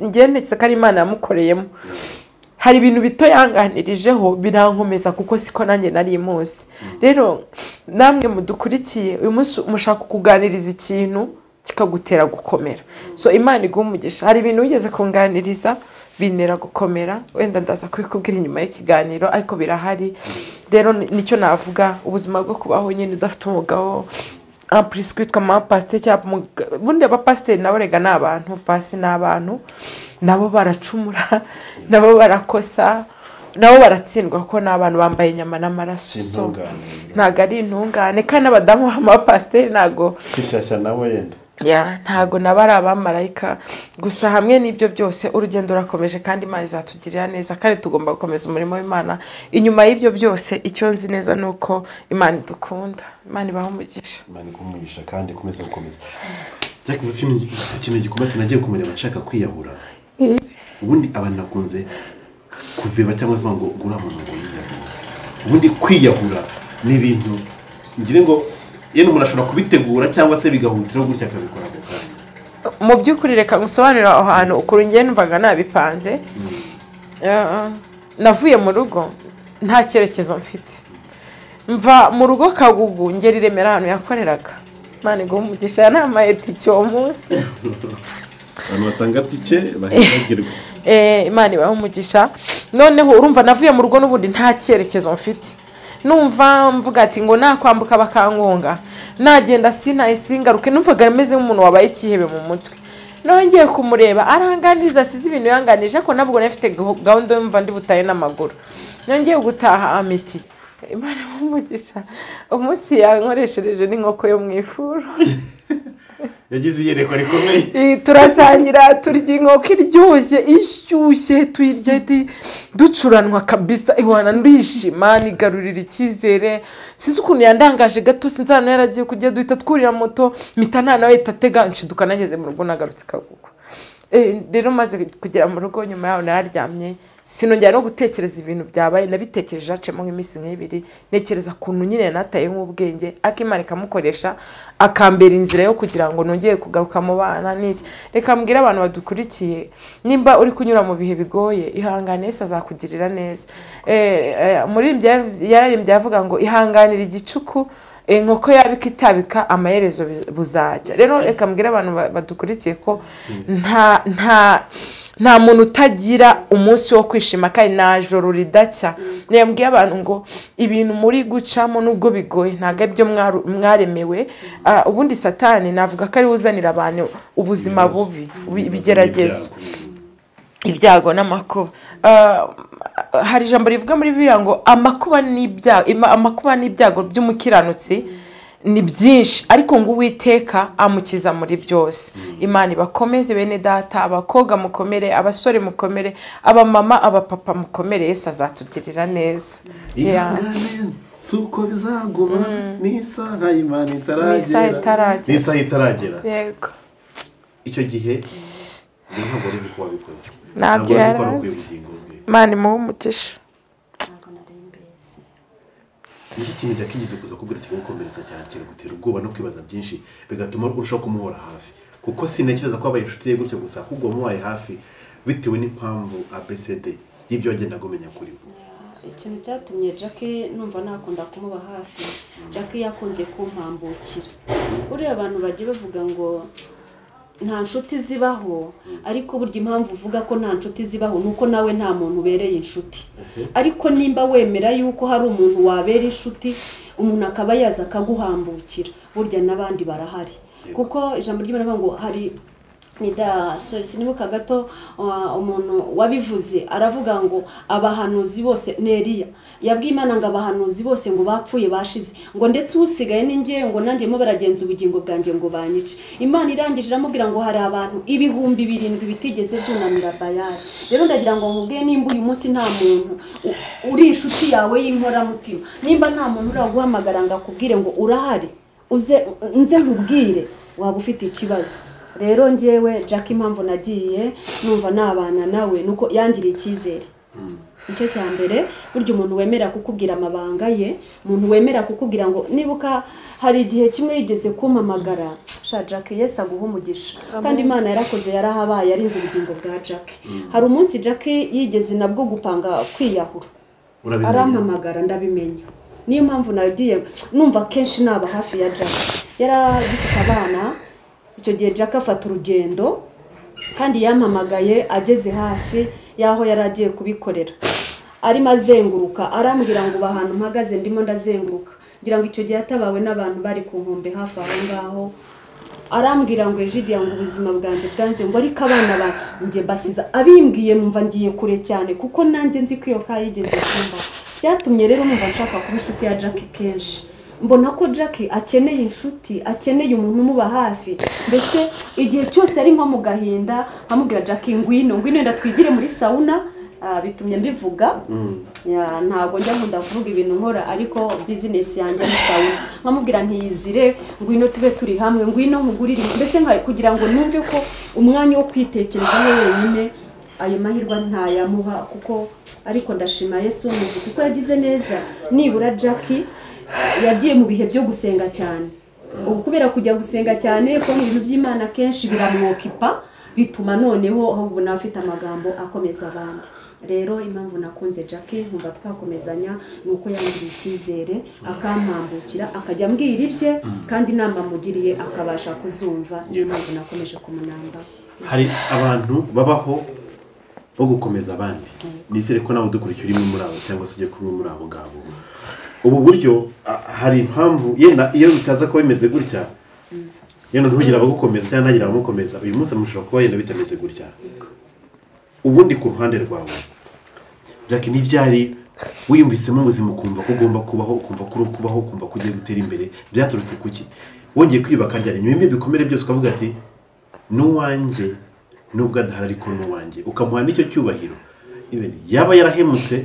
ngiye netse ko ari Imana yamukoreyemo hari ibintu bitoya anganirijeho birankomeza kuko siko nanjye nari munsi rero namwe mudukurikiye uyu munsi mushaka kuganiriza ikintu kikagutera gukomera so Imana iguhe umugisha hari ibintu wigeze kunganiriza binera gukomera wenda ndaza kubikubwira inyuma y'ikiganiro ariko birahari rero nicyo navuga ubuzima bwo kubaho nyine udafite umugabo amplis kwitwa ma pasteur cyangwa bundi abapasiteri nabo rega n'abantu pasi n'abantu nabo baracumura nabo barakosa nabo baratsindwa ko n'abantu bambaye inyama n'amaraso so ntago ari intungane kandi abadamu b'amapasiteri ntago sishasha nabo yenda ntago nabari abamarayika gusa hamwe n'ibyo byose urugendo rurakomeje kandi Imana izatugirira neza kandi tugomba gukomeza umurimo w'Imana inyuma y'ibyo byose icyo nzi neza nuko Imana idukunda Imana ibaho umugisha Imana iguhe umugisha kandi komeza gukomeza yakuvuze ikintu gikomeye nagiye kumureba nshaka kwiyahura ubundi abantu nakunze kuveba cyangwa se ngo gura mu ngo yiyahura ubundi kwiyahura ni ibintu ngire ngo yene umuntu ashobora kubitegura cyangwa se bigahutira gutya akabikora ako kanya mu by'ukuri reka ngusobanurira aho hantu ukuri ngiye numvaga nabipanze navuye mu rugo nta cyerekezo mfite mva mu rugo Kagugu ngera Remera ahantu yakoreraga Imana iguhe umugisha yanamaye tike uwo munsi abantu batanga tike bahindagirwa Imana ibahe umugisha noneho urumva navuye mu rugo n'ubundi nta cyerekezo mfite numva mvuga ati ngo nakwambuka bakangonga nagenda singaruke numvaga meze nk'umuntu wabaye ikihebe mu mutwe nongeye kumureba aranganiriza asize ibintu yanganije ko nabwo nafite gahunda yumva ndi butaye n'amaguru nongeye gutaha amiti Imana umugisha umunsi yankoreshereje n'inkoko yo mu ifuru yagize iyerekwa rikomeye turasangira turya inkoko ishyushye tuyirya ducuranwa kabisa ihwana ndishima nigarurira icyizere sinzi ukuntu yandangaje gato sinzi hano yaragiye kujya duhita twurira moto mpita nawe itatega nshiduka nageze mu rugo nagarutse Kagugu rero maze kugera mu rugo nyuma yaho naryamye sinongera no gutekereza ibintu byabaye nabitekereje acemo nk'iminsi nk'ibiri nekereza kuntu nyine nataye nk'ubwenge Imana ikamukoresha akambera inzira yo kugira ngo nongeye kugaruka mu bana n'iki reka mbwira abantu badukurikiye nimba uri kunyura mu bihe bigoye ihangane Yesu azakugirira neza muri yararimbye yavuga ngo ihanganira igicuku nk'uko yabika itabika amaherezo buzajya rero reka mbwira abantu badukurikiye ko nta muntu utagira umunsi wo kwishima kandi nta joro ridacya niyambwiye abantu ngo ibintu muri gucamo nubwo bigoye ntabwo ari byo mwaremewe ubundi satani navuga ko ari uzanira abantu ubuzima bubi ibigeragezo ibyago n'amakuba hari ijambo rivuga muri Bibiliya ngo amakuba n'ibyago by'umukiranutsi ni byinshi ariko ngo Uwiteka amukiza muri byose Imana ibakomeze bene data abakoga mukomere abasore mukomere abamama abapapa mukomere Yesu azatugirira neza suko bizaguma n'isaha Imana itaragera yego icyo gihe ntabwo rizi ko wabikoze ntabyo yarazi Imana imuhe umugisha iki kintu cyakigize kuza kubwira kigukomeretsa cyane kigutera ubwoba no kwibaza byinshi bigatuma urushaho kumuhora hafi kuko sintekereza ko abaye inshuti ye gutya gusa ahubwo mubaye hafi bitewe n'impamvu ABCD y'ibyo wagenda gumenya kuri bo ikintu cyatumye Jackie numva nakunda kumuba hafi Jackie yakunze kumpambukira uriya abantu bagiye bavuga ngo nta nshuti zibaho ariko burya impamvu uvuga ko nta nshuti zibaho nuko nawe nta muntu ubereye inshuti ariko nimba wemera yuko hari umuntu wabera inshuti umuntu akaba yaza akaguhambukira burya n'abandi barahari kuko ijambo ry'Imana ngo sinibuka gato umuntu wabivuze aravuga ngo abahanuzi bose Neriya yabwiye Imana ngo abahanuzi bose ngo bapfuye bashize ngo ndetse usigaye ninjye ngo nanjye mo baragenza ubugingo bwanjye ngo banyice. Imana irangije iramubwira ngo hari abantu 7,000 bitigeze byunamira Bayali. Rero ndagira ngo nkubwiye nimba uyu munsi nta muntu uri inshuti yawe y'inkora mutima, nimba nta muntu uraguhamagara ngo akubwire ngo urahari nze nkubwire, waba ufite ikibazo. Rero njyewe Jack impamvu nagiye numva nabana nawe nuko yangiriye icyizere. Nicyo cya mbere, burya umuntu wemera kukubwira amabanga ye, umuntu wemera kukubwira ngo nibuka hari igihe kimwe yigeze kumpamagara, sha Jack Yesu aguhe umugisha. Kandi Imana yarakoze yarahabaye yarinze ubugingo bwa Jack. Hari umunsi Jack yigeze nabwo gupanga kwiyahura. Arampamagara ndabimenya. Niyo mpamvu nagiye numva kenshi naba hafi ya Jack. Yaragifite abana. Icyo gihe Jack afata urugendo kandi yampamagaye ageze hafi yaho yaragiye kubikorera. Arimo azenguruka arambwira ngo bahantu mpagaze ndimo ndazenguruka. Ngira ngo icyo gihe atabawe n'abantu bari ku nkombe hafi aho ngaho. Arambwira ngo Ejidia ngo ubuzima bwanjye bwanze ngo ariko abana banjye basiza. Abimbwiye numva ngiye kure cyane kuko nanjye nzi ko iyo kayigeze kumba. Byatumye rero numva nshaka kuba inshuti ya Jack kenshi. Mbona ko Jack akeneye inshuti, akeneye umuntu umuba hafi. Mbese igihe cyose ari nko mu gahinda amubwira Jack ngwino ndatwigire muri sauna. Bitumye mbivuga ntabwo njya nkunda kuvuga ibintu nkora ariko business yanjye ni sauna. Nkamubwira ntiyizire ngwino tube turi hamwe, ngwino nkugurire, mbese kugira ngo numve ko umwanya wo kwitekerezaho wenyine ayo mahirwe ntayamuha kuko ariko ndashima Yesu n'uvuga ko yagize neza. Nibura Jack yagiye mu bihe byo gusenga cyane. Ubu kubera kujya gusenga cyane ko ibintu by'Imana kenshi biramwokipa, bituma noneho ahubwo nafite amagambo akomeza abandi. Rero impamvu nakunze Jack nkumva twakomezanya nuko yangiriye icyizere akampambukira akajya mbwira ibye kandi inama mugiriye akabasha kuzumva. Niyo mpamvu nakomeje kumunamba. Hari abantu babaho bo gukomeza abandi. Nizere ko nawe dukurikira imwe muri abo cyangwa se ujye kumwe muri abo ngabo. Ubu buryo hari impamvu yenda iyo bitaza ko bimeze gutya yenda ntugira abagukomeza cyangwa ntagira abamukomeza uyu munsi mushobora kuba yenda bitameze gutya. Ubundi ku ruhande rwawe Jack ni byari wiyumvisemo ubuzima ukumva ko ugomba kubaho, ukumva ko kubaho, ukumva ko ugiye gutera imbere, byaturutse kuki? Wongeye kwiyubaka ryari nyuma y'ibyo bikomere byose ukavuga ati n'uwanjye nubwo adahari ariko n'uwanjye, ukamuha n'icyo cyubahiro yaba yarahemutse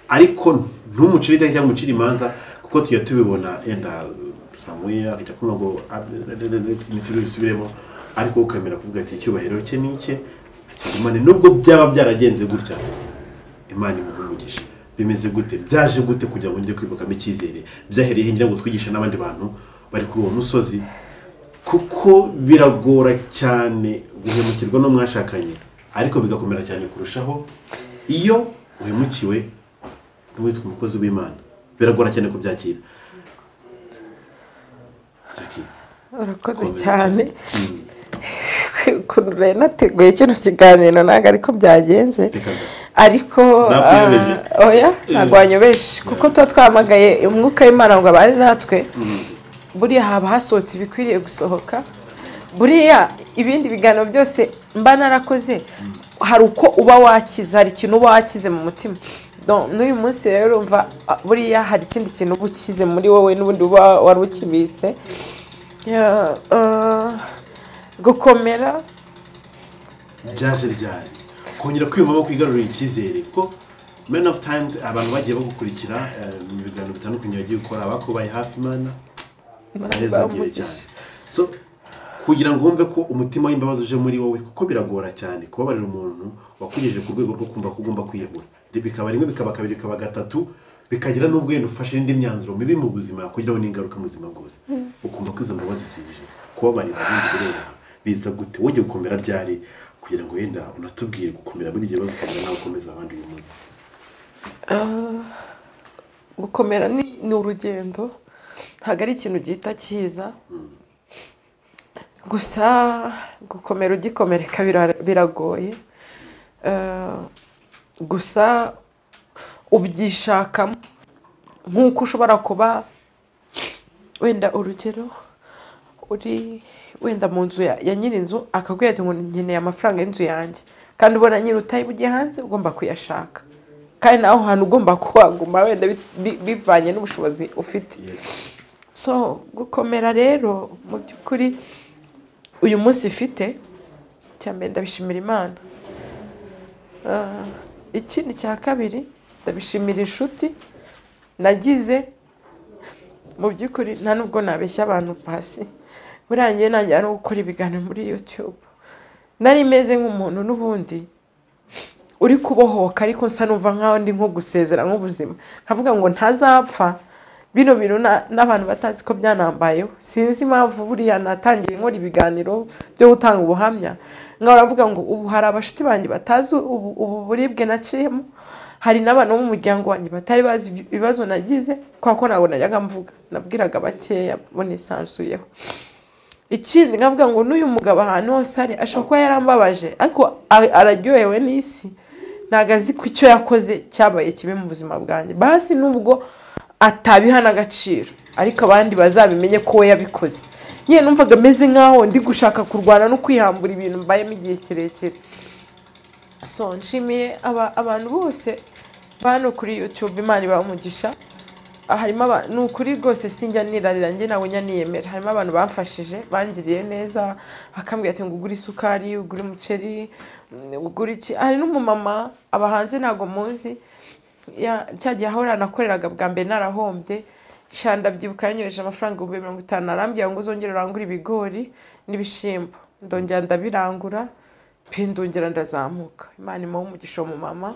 ariko ntumucire cyangwa umucire imanza kuko tujya tubibona yenda Samuel akajya kuvuga ngo nitubisubiremo ariko ukamera kuvuga ati icyubahiro cye n'icye akigumane nubwo byaba byaragenze gutya. Imana umugisha. Bimeze gute? Byaje gute kugira ngo ngire kwibukamo icyizere? Byahereye ngira ngo twigishe n'abandi bantu bari kuri uwo musozi kuko biragora cyane guhemukirwa no mwashakanye ariko bigakomera cyane kurushaho iyo uhemukiwe n'uwitwa umukozi w'Imana. Biragora cyane kubyakira. Urakoze cyane. Kunure nateguye kino kiganiro naga ariko byagenze. Ariko oya nagwanyobeje kuko tuba twamagaye umwuka w'Imana ngo abari natwe. Buriya haba hasohotse ibikwiriye gusohoka. Buriya ibindi biganiro byose mba narakoze hari uko uba wakiza, hari ikintu uba wakize mu mutima. N'uyu munsi rero umva buriya hari ikindi kintu uba ukize muri wowe n'ubundi uba wari ukibitse. Gukomera byaje ryari kongera kwiyumvamo kwigarurira icyizere ko many of times abantu bagiye bagukurikira mu biganiro bitandukanye bagiye gukora abakubaye hafi Imana barezagire cyane. So kugira ngo wumve ko umutima w'imbabazi uje muri wowe kuko biragora cyane kubabarira umuntu wakugejeje ku rwego rwo kumva ko ugomba kwiyahura. Bikaba rimwe bikaba kabiri bikaba gatatu bikagira n'ubwo yenda ufashe indi myanzuro mibi mu buzima kugira ngo n'ingaruka mu buzima bwose ukumva ko izo mbabazi zije kubabarira abandi rero biza gute? Wongeye gukomera ryari kugira ngo yenda unatubwire gukomera muri igihe bazukomera nawe ukomeza abandi uyu munsi? Gukomera ni urugendo ntabwo ari ikintu gihita kiza. Gusa gukomera ugikomereka biragoye. Gusa ubyishakamo nk'uko ushobora kuba wenda urugero uri wenda mu nzu ya nyir'inzu akakubwira ati ngo nkeneye amafaranga y'inzu yanjye kandi ubona nyiri utayibugiye hanze ugomba kuyashaka kandi naho hantu ugomba kuhaguma wenda bivanye n'ubushobozi ufite. So gukomera rero mu by'ukuri uyu munsi ifite cyambere ndabishimira Imana. Ikindi cya kabiri ndabishimira inshuti nagize mu by'ukuri nta nubwo nabeshya abantu pasi burangiye nanjye no gukora ibiganiro muri YouTube nari meze nk'umuntu n'ubundi uri kubohoka ariko nsa numva nkaho ndi nko gusezera nk'ubuzima nkavuga ngo ntazapfa bino bintu n'abantu batazi ko byanambayeho sinzi impamvu buriya natangiye nkora ibiganiro byo gutanga ubuhamya nkaba ravuga ngo ubu hari abashuti banjye batazi ubu buribwe naciyemo hari n'abantu mu muryango wanjye batari bazi ibibazo nagize kwa ko nabwo najyaga mvuga nabwiraga bakeya bonisanzuyeho. Ikindi ngavuga ngo n'uyu mugabo ahantu hose ari ashobora kuba yarambabaje ariko araryohewe n'isi ntago azi ko icyo yakoze cyabaye kibe mu buzima bwanjye basi nubwo atabiha n'agaciro ariko abandi bazabimenye ko we yabikoze. Nyine numvaga meze nkaho ndi gushaka kurwana no kwihambura ibintu mbayemo igihe kirekire. So nshimiye abantu bose bano kuri YouTube Imana ibaha umugisha. Harimo abantu kuri rwose sinjya nirarira njye nawe nyaniyemera. Harimo abantu bamfashije bangiriye neza bakambwira ati ngo ugure isukari ugure umuceri ugure iki. Hari n'umumama abahanze ntago muzi cyagiye ahora nakoreraga bwa mbere narahombye shanda byibuka yanyoheje amafaranga 50 arambye ngo uzongere urangura ibigori n'ibishimbo ndongera ndabirangura ndongera ndazamuka. Imana imuha umugisha mu mama.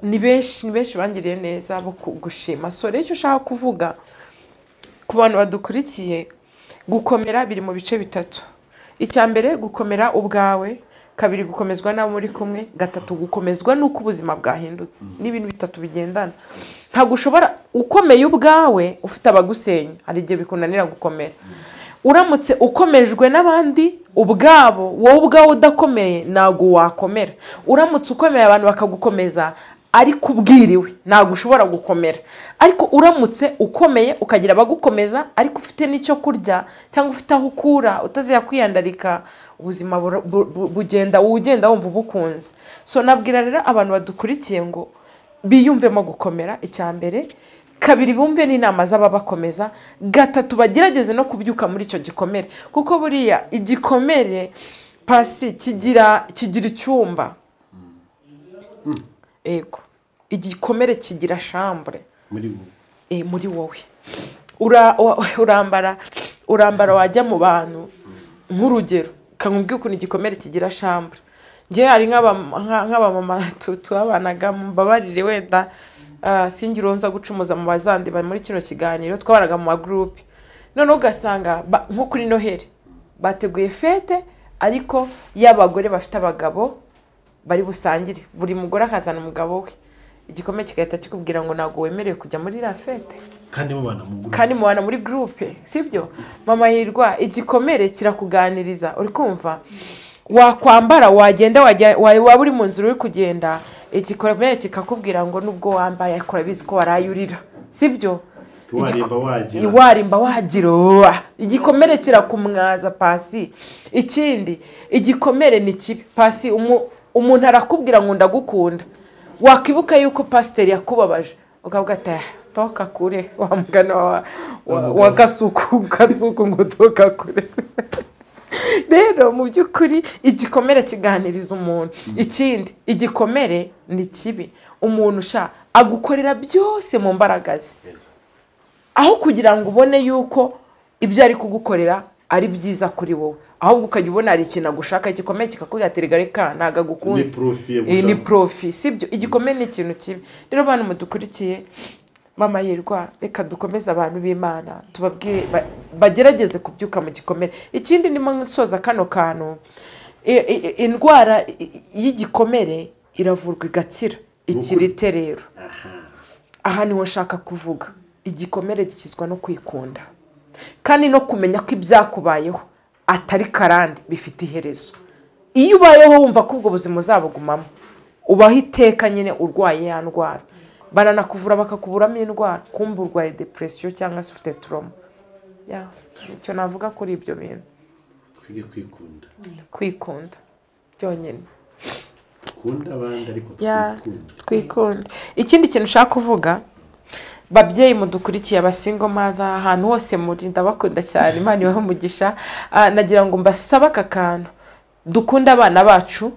Ni benshi bangiriye neza bo gushima. So rero icyo ushaka kuvuga ku bantu badukurikiye gukomera biri mu bice bitatu. Icya mbere gukomera ubwawe, kabiri gukomezwa n'abo muri kumwe, gatatu gukomezwa nuko ubuzima bwahindutse. N'ibintu bitatu bigendana. Ntago ushobora ukomeye ubwawe ufite abagusenya hari igihe bikunanira gukomera. Uramutse ukomejwe n'abandi ubwabo wowe ubwawe udakomeye nago wakomera. Uramutse ukomeye abantu bakagukomeza ariko ubwiriwe nago ushobora gukomera. Ariko uramutse ukomeye ukagira abagukomeza ariko ufite n'icyo kurya cyangwa ufite aho ukura utaziya kwiyandarika ubuzima ugenda wumva ubukunze. So nabwira rero abantu badukurikiye ngo biyumvemo gukomera icya mbere, kabiri bumve n'inama z'ababakomeza, gatatu bagerageze no kubyuka muri icyo gikomere kuko buriya igikomere pasi kigira icyumba. Ego igikomere kigira chambre muri wowe. Urambara wajya mu bantu nk'urugero kamubwiye ukuntu igikomere kigira chambre. Ngiye hari nk'abamama twabanaga mbabarire wenda singironza gucumuza mu bazandi bari muri kino kiganiro twabaraga mu group none ugasanga nko kuri Noheli bateguye fete ariko y'abagore bafite abagabo bari busangire buri mugore akazana umugabo we igikomere kigahita kikubwira ngo nago wemerewe kujya muri la fete kandi mubana muri group sibyo. Mama Hirwa igikomere kirakuganiriza uri kumva wakwambara wagenda waba uri mu nzira uri kugenda igikomere kikakubwira ngo nubwo wambaye akora bizi ko warayurira sibyo warimba wagira igikomere kirakumwaza pasi. Ikindi igikomere ni kibi pasi. Umuntu arakubwira ngo ndagukunda wakibuka yuko pasiteri yakubabaje ukavuga ati toka kure wa mugana wa gasuku ngo toka kure. Rero mu by'ukuri igikomere kiganiriza umuntu. Ikindi igikomere ni kibi. Umuntu agukorera byose mu mbaraga ze aho kugira ngo ubone yuko ibyo ari kugukorera ari byiza kuri wowe ahubwo ukajya ubona ari ikintu agushaka. Igikomere kikakugaterega reka ntago agukunze ni profi sibyo. Igikomere ni ikintu kibi. Rero abantu mudukurikiye Mama Hirwa reka dukomeze abantu b'Imana tubabwire bagerageze kubyuka mu gikomere. Ikindi ndimo nsoza kano kantu indwara y'igikomere iravurwa igakira ikirite rero. Aha niho nshaka kuvuga igikomere gikizwa no kwikunda kandi no kumenya ko ibyakubayeho atari karande bifite iherezo. Iyo ubayeho wumva ko ubwo buzima uzabugumamo ubaho iteka nyine urwaye ya ndwara baranakuvura bakakuburamo indwara kumva urwaye depression cyangwa se ufite trauma icyo navuga kuri ibyo bintu. twige kwikunda. Kwikunda byonyine. Kunda abandi ariko twikunda. Ikindi kintu ushaka kuvuga, babyeyi mudukurikiye, abasingo mother, ahantu hose muri, ndabakunda cyane, Imana ibahe umugisha. Nagira ngo mbasaba aka kantu, dukunda abana bacu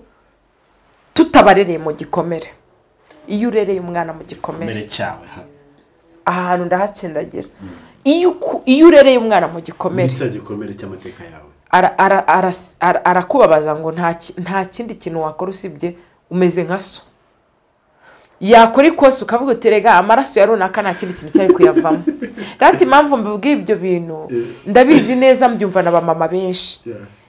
tutabarereye mu gikomere. Iyo urereye umwana mu gikomere cyawe, ahantu ndahacendagira. Iyo urereye umwana mu gikomere, nicyo gikomere cy'amateka yawe, arakubabaza ngo nta kindi kintu wakora usibye umeze nka so. Yakora ikosa ukavuga uti rega amaraso ya runaka nta kindi kintu cyari kuyavamo. Rati impamvu mbibwiye ibyo bintu, ndabizi neza mbyumva na bamama benshi.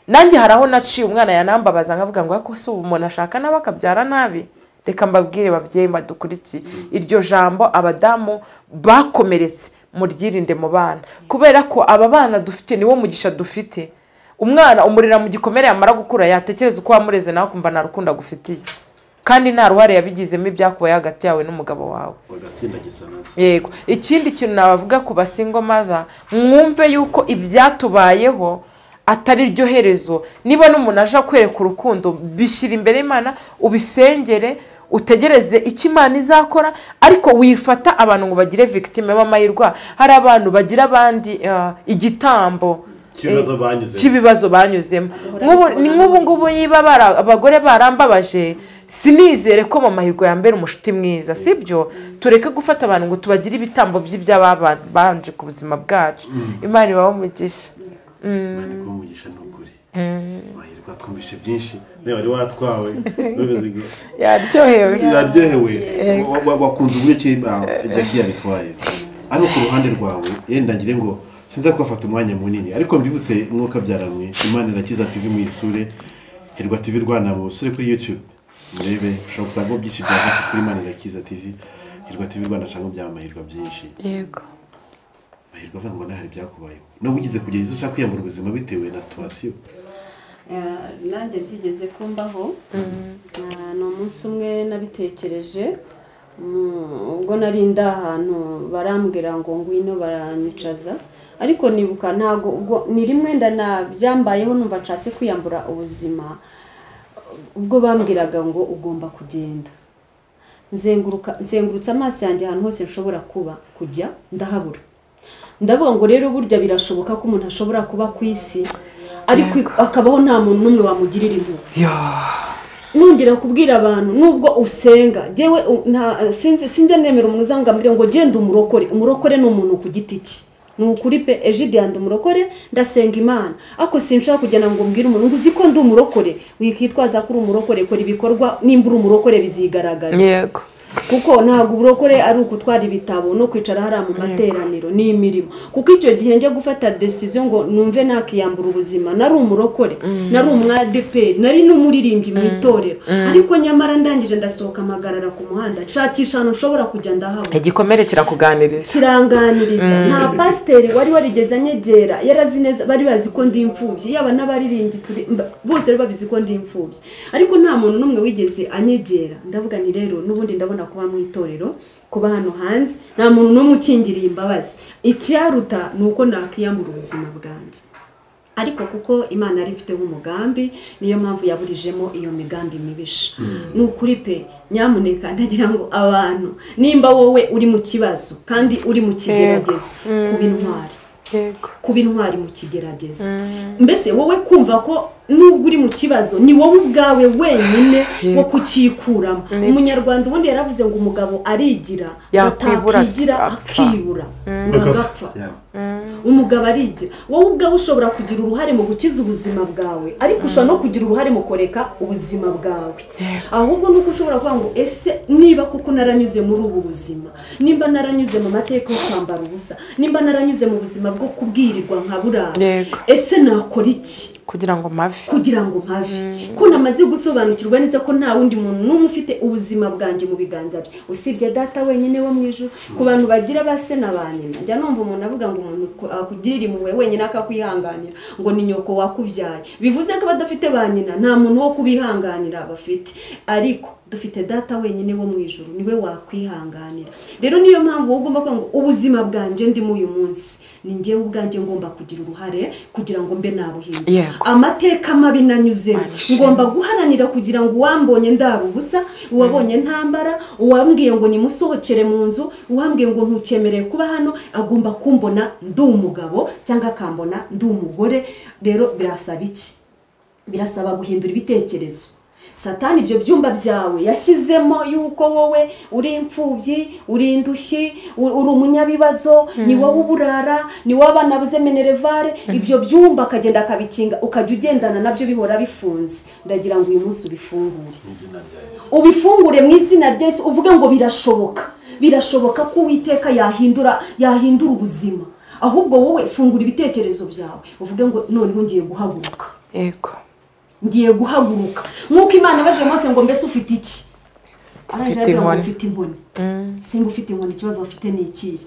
Nanjye haraho naciye umwana yanambabaza nkavuga ngo ako se umuntu ashaka n'abakabyara nabi. Reka mbabwire babyeyi badukurikiye, iryo jambo abadamu bakomeretse muryirinde mu bana, kubera ko aba bana dufite niwo mugisha dufite. Umwana umurira mu gikomere yamara gukura yatekereza uko wamureze nawe kumva nta rukundo agufitiye, kandi nta ruhare yabigizemo ibyakubaye hagati yawe n'umugabo wawe. Yego. Ikindi kintu nabavuga ku basingo mother, mwumve yuko ibyatubayeho atari ryo herezo. Niba n'umuntu aje kwereka urukundo, bishyira imbere y'Imana, ubisengere, utegereze icyo Imana izakora, ariko wifata abantu ngo bagire victime b'amahirwa. Hari abantu bagira abandi igitambo cy'ibibazo banyuzemo. Nk'ubu ngubu yiba abagore barambabaje, sinizere ko mu mahirwe ya mbere umushuti mwiza, sibyo? Tureke gufata abantu ngo tubagire ibitambo by'ibyabanje ku buzima bwacu. Imana ibahe umugisha. Imana iguhe umugisha n'ukuri. Mahirwe twumvishe byinshi, niba wari watwawe yaryohewe, wakunze uburyo ki yabitwaye. Ariko ku ruhande rwawe yenda ngire ngo sinza kubafata umwanya munini, ariko mbibutse umwuka byaramwe, Imana irakiza TV mu isure, Hirwa TV Rwanda mu usure kuri YouTube, murebe ushobora gusanga byinshi byaje kuri Imana irakiza TV, Hirwa TV Rwanda cyangwa byamahirwa byinshi. Yego. Mahirwe avuga ngo ntahari byakubayeho, no ugize kugira izo ushaka kwiyambura ubuzima bitewe na situation. Nanjye byigeze kumbaho. No munsi umwe nabitekereje, ubwo nari ndahantu barambwira ngo ngwino baranyicaza, ariko nibuka ntago ubwo ni rimwe byambayeho numva nshatse kwiyambura ubuzima, ubwo bambwiraga ngo ugomba kugenda. Nzengurutse amaso yanjye ahantu hose nshobora kujya ndahabura. Ndavuga ngo rero burya birashoboka ko umuntu ashobora kuba ku isi ariko akabaho nta muntu n'umwe wamugirira impuhwe. Nongera kubwira abantu nubwo usenga, jewe sinjye nemera umuntu uzangambira ngo genda umurokore ni umuntu ku giti cye. Nukuri pe ejide yandi umurokore ndasenga Imana, ako sinshaka kugena ngo mbwire umuntu ngo uzi ko ndi umurokore, wikitwaza kuri umurokore, kora ibikorwa nimbura umurokore bizigaragaza. Yego. Kuko ntabwo uburokore ari ukutwara ibitabo no kwicara hari mu materaniro ni imirimo. Kuko icyo gihe njye gufata decision ngo numve nakiyambura ubuzima, nari umurokore, nari umwadeperi, nari n'umuririmbyi mu itorero, ariko nyamara ndangije ndasohoka amagarara ku muhanda nshakisha ahantu nshobora kujya ndahabona. Igikomere kiranganiriza. Nta pasiteri wari warigeze anyegera, yarazi neza, bari bazi ko ndi imfubyi, yaba n'abaririmbyi bose bari babizi ko ndi imfubyi, ariko nta muntu n'umwe wigeze anyegera. Ndavuga ni rero n'ubundi ndabona kuba mu itorero, kuba hano hanze nta muntu n'umwe ukingiriye imbabazi, icyaruta nuko nakiyambura ubuzima bwanjye. Ariko kuko Imana yari ifite umugambi, niyo mpamvu yaburijemo iyo migambi mibisha. Nukuri pe nyamuneka ndagira ngo abantu, nimba wowe uri mu kibazo kandi uri mu kigeragezo, kuba intwari mu kigeragezo. Mbese wowe kumva ko nubwo uri mu kibazo ni wowe ubwawe wenyine wo kukikuramo. Umunyarwanda ubundi yaravuze ngo umugabo arigira, atakigira akibura, agapfa. Umugabo arigira, wowe ubwawe ushobora kugira uruhare mu gukiza ubuzima bwawe, ariko ushobora no kugira uruhare mu koreka ubuzima bwawe. Ahubwo nuko ushobora kuvuga ngo ese niba kuko naranyuze muri ubu buzima, nimba naranyuze mu mateka yo kwambara ubusa, nimba naranyuze mu buzima bwo kubwirirwa nka burara, ese nakora iki kugira ngo mpave ko namaze gusobanukirwa neza ko nta wundi muntu n'umwe ufite ubuzima bwanjye mu biganza bye usibye data wenyine wo mu ijuru. Ku bantu bagira base na banyina, njya numva umuntu avuga ngo umuntu akugirira impuhwe wenyine akakwihanganira ngo ni nyoko wakubyaye, bivuze ko badafite banyina nta muntu wo kubihanganira bafite. Ariko dufite data wenyine wo mu ijuru niwe wakwihanganira. Rero niyo mpamvu wowe ugomba kuvuga ngo ubuzima bwanje ndimo uyu munsi ni njyewe ubwanjye ngomba kugira uruhare kugira ngo mbe nabuhindura. Amateka mabi nanyuze ngomba guharanira kugira ngo uwambonye ndabubusa, uwabonye ntambara, uwambwiye ngo nimusohokere mu nzu, uwambwiye ngo ntukemereye kuba hano, agomba kumbona ndi umugabo cyangwa akambona ndi umugore. Rero birasaba iki? Birasaba guhindura ibitekerezo. Satani ibyo byumba byawe yashyizemo yuko wowe uri imfubyi, uri indushyi, uri umunyabibazo, ni wowe uburara, ni wowe abana buze minerevare, ibyo byumba akagenda akabikinga, ukajya ugendana nabyo bihora bifunze. Ndagira ngo uyu munsi ubifungure, ubifungure mu izina rya Yesu, uvuge ngo birashoboka, birashoboka ko Uwiteka yahindura ubuzima. Ahubwo wowe fungura ibitekerezo byawe, uvuge ngo noneho ngiye guhaguruka. Yego, ngiye guhaguruka. Nk'uko Imana baje Mose ngo mbese ufite iki? Ufite inkoni. Simba ufite inkoni, ikibazo ufite ni iki?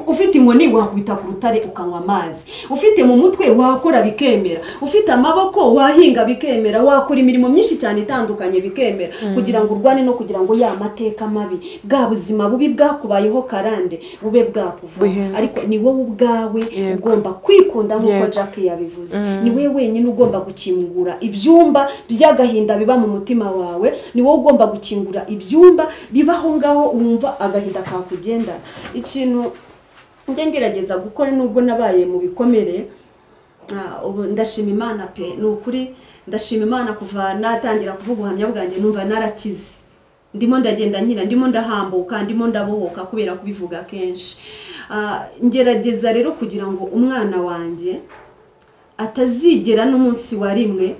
Ufite inkoni wakubita ku rutare ukanywa amazi. Ufite mu mutwe wakora bikemera. Ufite amaboko wahinga bikemera. Wakora imirimo myinshi cyane itandukanye bikemera. Kugira ngo urwane no kugira ngo ya mateka mabi, bwa buzima bubi bwakubayeho karande bube bwakuva. Ariko ni wowe ubwawe ugomba kwikunda nk'uko Jackie yabivuze. Ni wewe wenyine ugomba gukingura ibyumba by'agahinda biba mu mutima wawe. Ni wowe ugomba gukingura ibyumba bibaho ngaho wumva agahinda kakugenda. Ikintu ngerageza gukora nubwo nabaye mu bikomere, ubu ndashima Imana pe, ni ukuri ndashima Imana kuva natangira kuvuga ubuhamya bwanjye numva narakize. Ndimo ndagenda nyina, ndimo ndahambuka, ndimo ndabohoka kubera kubivuga kenshi. Ngerageza rero kugira ngo umwana wanjye atazigera n'umunsi wa rimwe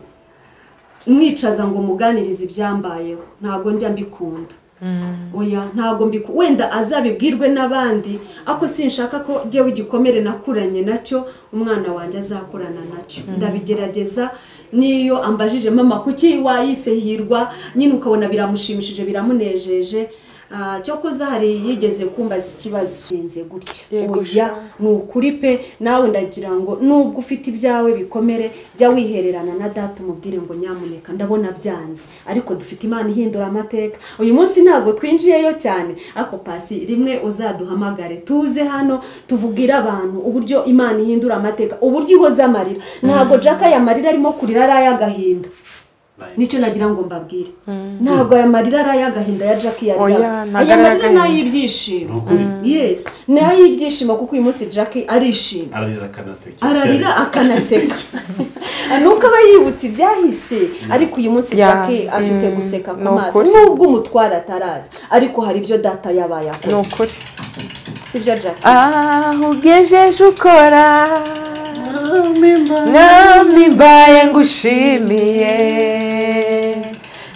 mwicaza ngo muganirize ibyambayeho. Ntabwo njya mbikunda. Oya, ntabwo wenda azabibwirwe n'abandi, ako sinshaka ko jewe igikomere nakuranye nacyo umwana wanjye azakorana nacyo. Ndabigerageza. Niyo ambajije mama kuki wayise hirwa, nyine ukabona biramushimishije, biramunejeje. Cyo kuza hari yigeze kumbaza ikibazo yenze gutya. Oya, ni ukuri pe, nawe ndagira ngo nubwo ufite ibyawe bikomere, jya wihererana na data umubwire ngo nyamuneka ndabona byanze, ariko dufite Imana ihindura amateka. Uyu munsi ntabwo twinjiyeyo cyane, ariko pasi rimwe uzaduhamagare tuze hano tuvugira abantu uburyo Imana ihindura amateka, uburyo ihoza amarira. Ntabwo Jackie yamarira arimo kurira ari ay'agahinda. Nicyo nagira ngo mbabwire. Ntabwo aya marira ari ay'agahinda ya Jackie yarira. Aya marira ni ay'ibyishimo. Yes, ni ay'ibyishimo kuko uyu munsi Jackie arishima. Ararira akanaseka. Nuko aba yibutse ibyahise, ariko uyu munsi Jackie afite guseka ku maso. Nubwo umutwara ataraza, ariko hari ibyo data yabaye akoze. Ni ukuri. Sibyo Jackie? Ugejeje ukora nami mbaye ngushimiye,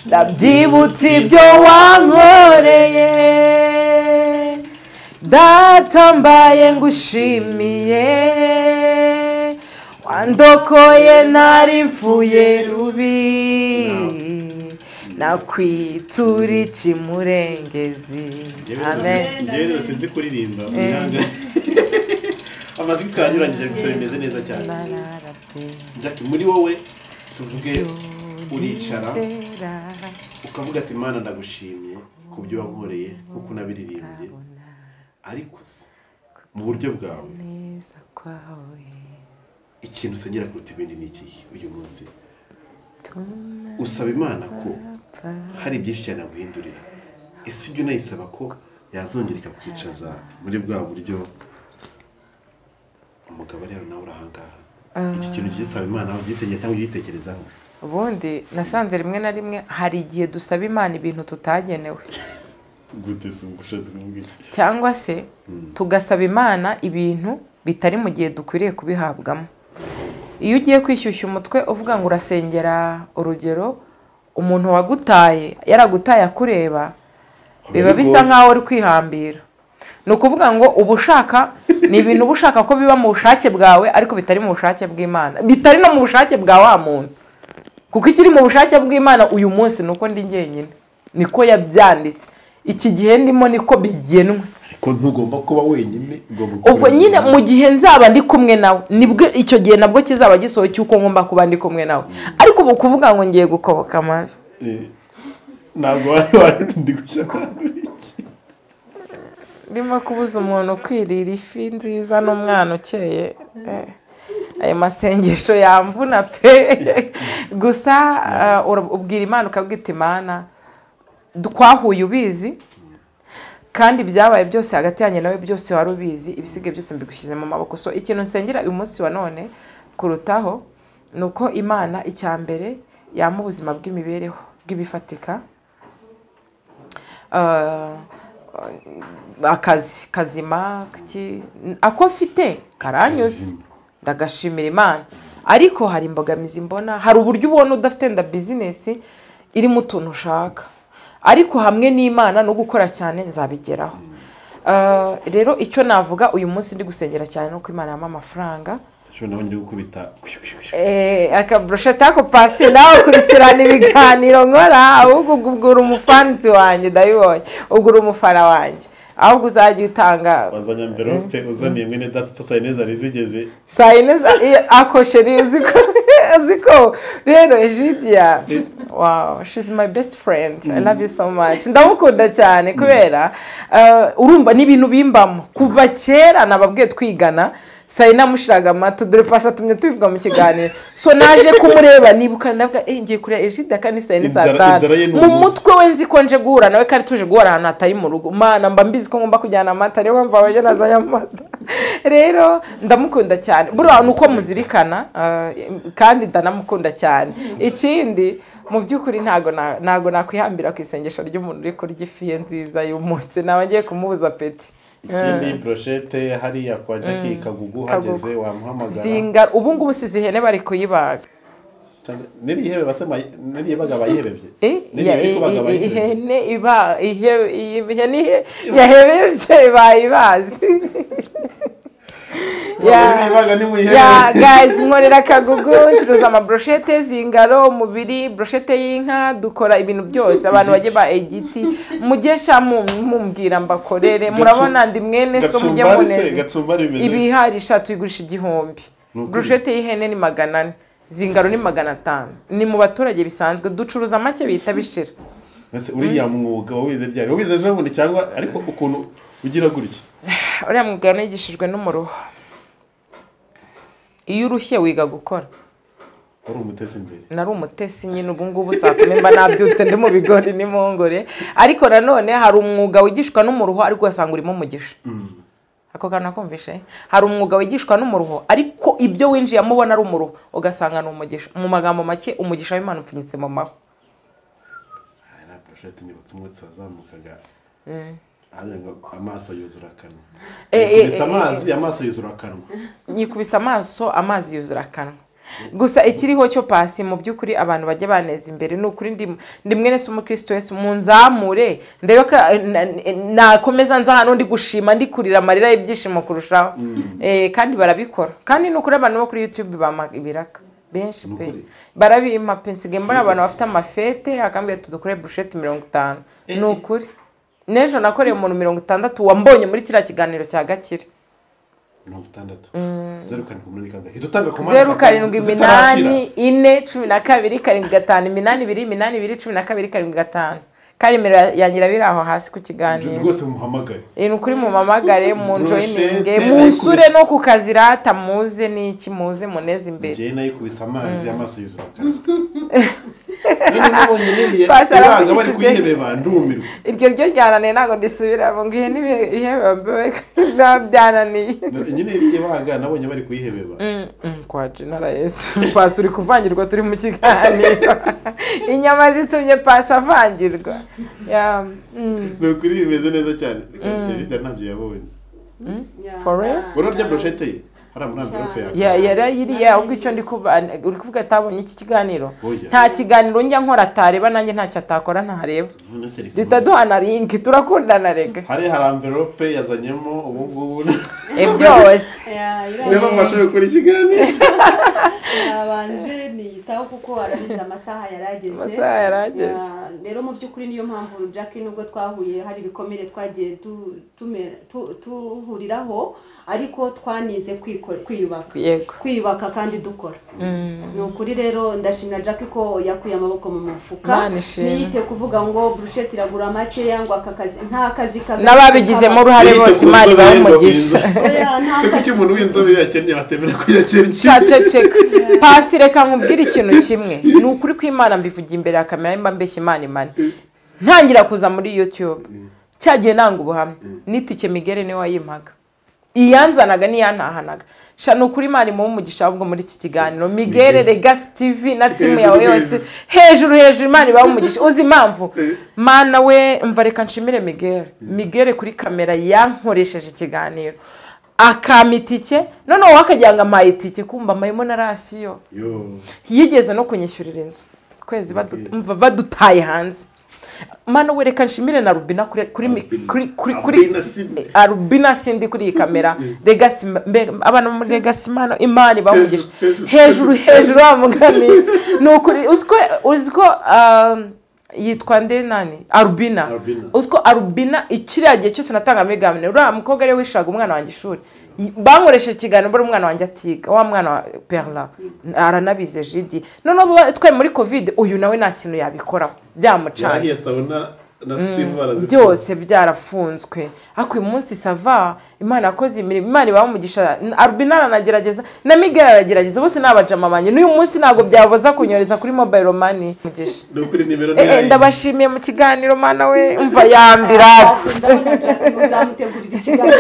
ndabyibutse ibyo wankoreye, data mbaye ngushimiye, wandokoye nari mfuye rubi, nakwitura ikimurengezi. Amen. Njyewe sinzi kuririmba. Amajwi twanyuranyije gusa bimeze neza cyane. Jackie, muri wowe tuvuge uricara ukavuga ati Imana ndagushimiye ku byo wankoreye nkuko nabiririmbye, ariko mu buryo bwawe ikintu usengera kuruta ibindi ni iki uyu munsi? Usaba Imana ko hari byinshi cyane aguhindurira. Ese ujya unayisaba ko yazongera ikakwicaza muri bwa buryo umugabo rero nawe urahangaha? Iki kintu gisaba Imana ugisengera cyangwa ugitekerezaho? Ubundi nasanze rimwe na rimwe hari igihe dusaba Imana ibintu tutagenewe. Gute se ngushatse kumbwira? Cyangwa se tugasaba Imana ibintu bitari mu gihe dukwiriye kubihabwamo. Iyo ugiye kwishyushya umutwe uvuga ngo urasengera urugero umuntu wagutaye yaragutaye akureba, biba bisa nkaho uri kwihambira. Ni ukuvuga ngo ubushaka ni ibintu ubushaka ko biba mu bushake bwawe, ariko bitari mu bushake bw'Imana, bitari no mu bushake bwa wa muntu. Kuko ikiri mu bushake bw'Imana uyu munsi nuko ndi njyenyine, niko yabyanditse. Iki gihe ndimo niko bigenwe. Ariko ntugomba kuba wenyine. Ubwo nyine mu gihe nzaba ndi kumwe nawe, nibwo icyo gihe nabwo kizaba gisohoye cyuko ngomba kuba ndi kumwe nawe. Ariko ubu kuvuga ngo ngiye gukoboka amavi, ntabwo wari ndi gushaka iki. ndimo kubuza umuntu kwirira ifi nziza n'umwana ukeye. Ayo masengesho yamvuna pe. Gusa ubwira Imana ukabwita Imana twahuye ubizi kandi byabaye byose hagati yanjye nawe byose wari ubizi, ibisigaye byose mbigushyize mu maboko. So ikintu nsengera uyu munsi wa none kurutaho nuko Imana icyambere yama ubuzima bw'imibereho bw'ibifatika, akazi kazima ako mfite karanyuze ndagashimira Imana, ariko hari imbogamizi mbona, hari uburyo ubona udafite nda business irimo utuntu ushaka, ariko hamwe n'Imana no gukora cyane nzabigeraho. Rero icyo navuga uyu munsi ndi gusengera cyane nuko Imana yama amafaranga. Nabonye ndi gukubita akabroshete ako pasi nawe kurikirana ibiganiro nkora, ahubwo ugura umufanzi wanjye ndabibonye, ugura umufara wanjye, ahubwo uzajya utanga wazanya envelope uzaniye mwene data saa neza rizigeze saa neza akosheri uziko rero Egidia. Wow, she's my best friend. I love you so much. Ndamukunda cyane kubera urumva n'ibintu bimbamo kuva kera nababwiye twigana. Sai namushiraga amato dore pasa tumye tuvuga mu kiganiro. So naje kumureba nibuka ndavuga ngiye kuri Egidia kandi sai ni saa 5 mu mutwe we nzi ko nje guhura nawe kandi tuje guhura ahantu atari mu rugo. Mana mba mbizi ko ngomba kujyana amata rero mva baje nazanya amata. Rero ndamukunda cyane. Buriya nuko muzirikana kandi ndanamukunda cyane. Ikindi mu byukuri ntago nakwihambira ku isengesho ry'umuntu uri kurya ifi nziza y'umutse nabagiye kumubuza peti. Ikindi brochette hariya kwa Jackie Kagugu hageze wamuhamagara. Zinga ubu ngubu sizi ihene bari kuyibaga. Neri ihebe basema neri yebaga bayihebevye. Ihene iba ihene yahebevye bayibazi. Yeah, guys, nkorera Kagugu ncuruza ama brochette zingaro umubiri, brochette y'inka, dukora ibintu byose abantu baje ba egiti mugesha mumbwira mbakorere. Murabona ndi mwene so mujye muneze ibiharisha tuyigurisha 1,000. Brochette y'ihene ni 400, zingaro ni 500. Ni mu baturage bisanzwe ducuruza make bita bishira. Ese uriya mwuga wawize ryari? Wawize ejo bundi cyangwa ariko ukuntu ugira gutya? Uriya mwuga nigishijwe n'umuruho. Iyo urushye wiga gukora. Uri umutesi imbere. Nari umutesi nyine ubu ngubu saa 10 mba nabyutse ndi mu bigori n'imongore, ariko nanone hari umwuga wigishwa n'umuruho ariko wasanga urimo umugisha. Ako kana kumvishe hari umwuga wigishwa n'umuruho ariko ibyo winjiye amubona ari umuruho ugasanga n'umugisha. Mu magambo make umugisha w'Imana upfunyitse mu maho. Na brochette ni butsumutse wazamukaga. Amaso yuzura kanwa. Kubisa amazi amaso yuzura kanwa. Nyikubisa amaso amazi yuzura kanwa. Gusa ikiriho cyo pasi mu byukuri abantu bajye baneza imbere n'ukuri ndi mwene se umukristo wese munzamure ndebe ko nakomeza nza hano ndi gushima ndi kurira amarira y'ibyishimo kurushaho. Kandi barabikora. Kandi n'ukuri abantu bo kuri YouTube bama ibiraka benshi pe barabimpa pensige mbona abantu bafite amafete akambye tudukure brochette 50. N'ukuri nejo nakoreye umuntu 60 wambonye muri kira kiganiro cya Gakire 60 0 hitutanga komanda 07 karimero yanyira biri aho hasi ku kiganiro rwose muhamagare kuri mu mamagare mu joininge musure no ku kazirata muze n'iki muze muneze imbere je nayo kubisa amazi amaso yuzura kana Ibaga bari kuyihebeba ndumirwa. Iryo ryo ryananiye ntago ndisubira ngo ngiye n'ihebeba byananiye. Nyine ibaga nabonye bari kuyihebeba. Kwa Jenara Yesu. Pasi uri kuvangirwa turi mu kiganiro. Inyama zitumye pasi avangirwa. No kuri bimeze neza cyane. Evita ntabyo yabonye. For real? Urarya brochette ye? Yariya ubwo icyo ndi uri kuvuga atabonye iki kiganiro nta kiganiro njya nkora atareba nanjye ntacyo atakora ntareba duhita duhana link turakundana rega hari envelope yazanyemo ubu ngubu byose niba mbashoboye gukora ikiganiro abanje niyitaho kuko arabiza amasaha yarageze rero mu by'ukuri niyo mpamvu Jackie nubwo twahuye hari ibikomere twagiye tuhuriraho ariko twanize kwiyubaka yego kwiyubaka kandi dukora ni ukuri rero ndashimira Jackie ko yakuye amaboko mu mufuka niyite kuvuga ngo brushette iragura make yangwa akakazi nta kazi kagari n'ababigizemo uruhare bose Imana ibahe umugisha se kuki umuntu w'inzobe yakennye batemera ko yakennye caceceka pasi reka nkubwire ikintu kimwe ni ukuri ko Imana mbivugiye imbere ya kamera mba mbeshya Imana ntangira kuza muri YouTube cyagiye nanga ubuhamya nitike Migere niwe wayimpaga iyanzanaga niyantahanaga shano kuri Imana mu umugisha ahubwo muri iki kiganiro Migere Legacy TV na timu yawe yose hejuru Imana ibahe umugisha uzi impamvu Mana we mva reka nshimire Migere kuri kamera yankoresheje ikiganiro akamitike none wakajyanga mayitike kumba mayimo na rasiyo yigeze no kunyishyurira inzu kwezi badutaye hanze Mana we reka nshimire na Rubina kuri Rubina sindi kuri iyi kamera Legacy abana muri Legacy Imana ibamugisha hejuru wa mugani nukuri uziko yitwa nde nani Arubina uziko Arubina ikiriya gihe cyose natanga megamine uriya mukobwa ari wishaga umwana wanjye ishuri bankoresha ikiganiro mbere umwana wanjye atiga wa mwana wa Perla aranabize jidi none twe muri covid uyu nawe nta kintu yabikoraho byamucanze byose byarafunzwe ariko uyu munsi sava Imana yakoze imirimo Imana ibahe umugisha Arubina aranagerageza na Migere aragerageza bose n'abajama banje n'uyu munsi ntago byaboza kunyoreza kuri mobile money mugisha ndabashimiye mu kiganiro Mana we umva yambira uzamutegurira ikiganiro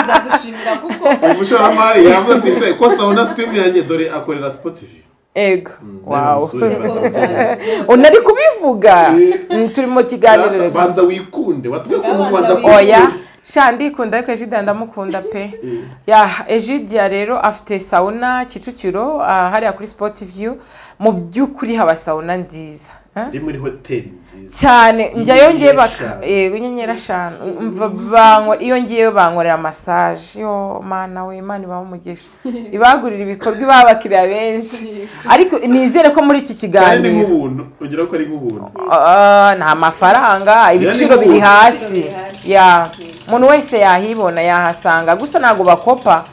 uzagushimira kuko umushoramari yavuze ati ko sabona steam yanjye dore akorera Spotify ego wow unari kubivuga turi mu kiganiro banza wikunde watwe kubanza oya shandi kunda ko Ejide ndamukunda pe ya Ejide rero afite sauna Kicukiro hariya kuri Sport View mu byukuri haba sauna nziza ndi muri hoteli nziza cyane njya yongeye inyenyera 5 iyo ngiye bankorera massage yo Mana we Imana ibahe umugisha ibagurira ibikorwa ibabakiriya benshi ariko nizere ko muri iki kiganiro ni nk'ubuntu ugira ko ari nk'ubuntu nta mafaranga ibiciro biri hasi ya umuntu wese yahibona yahasanga gusa nago bakopa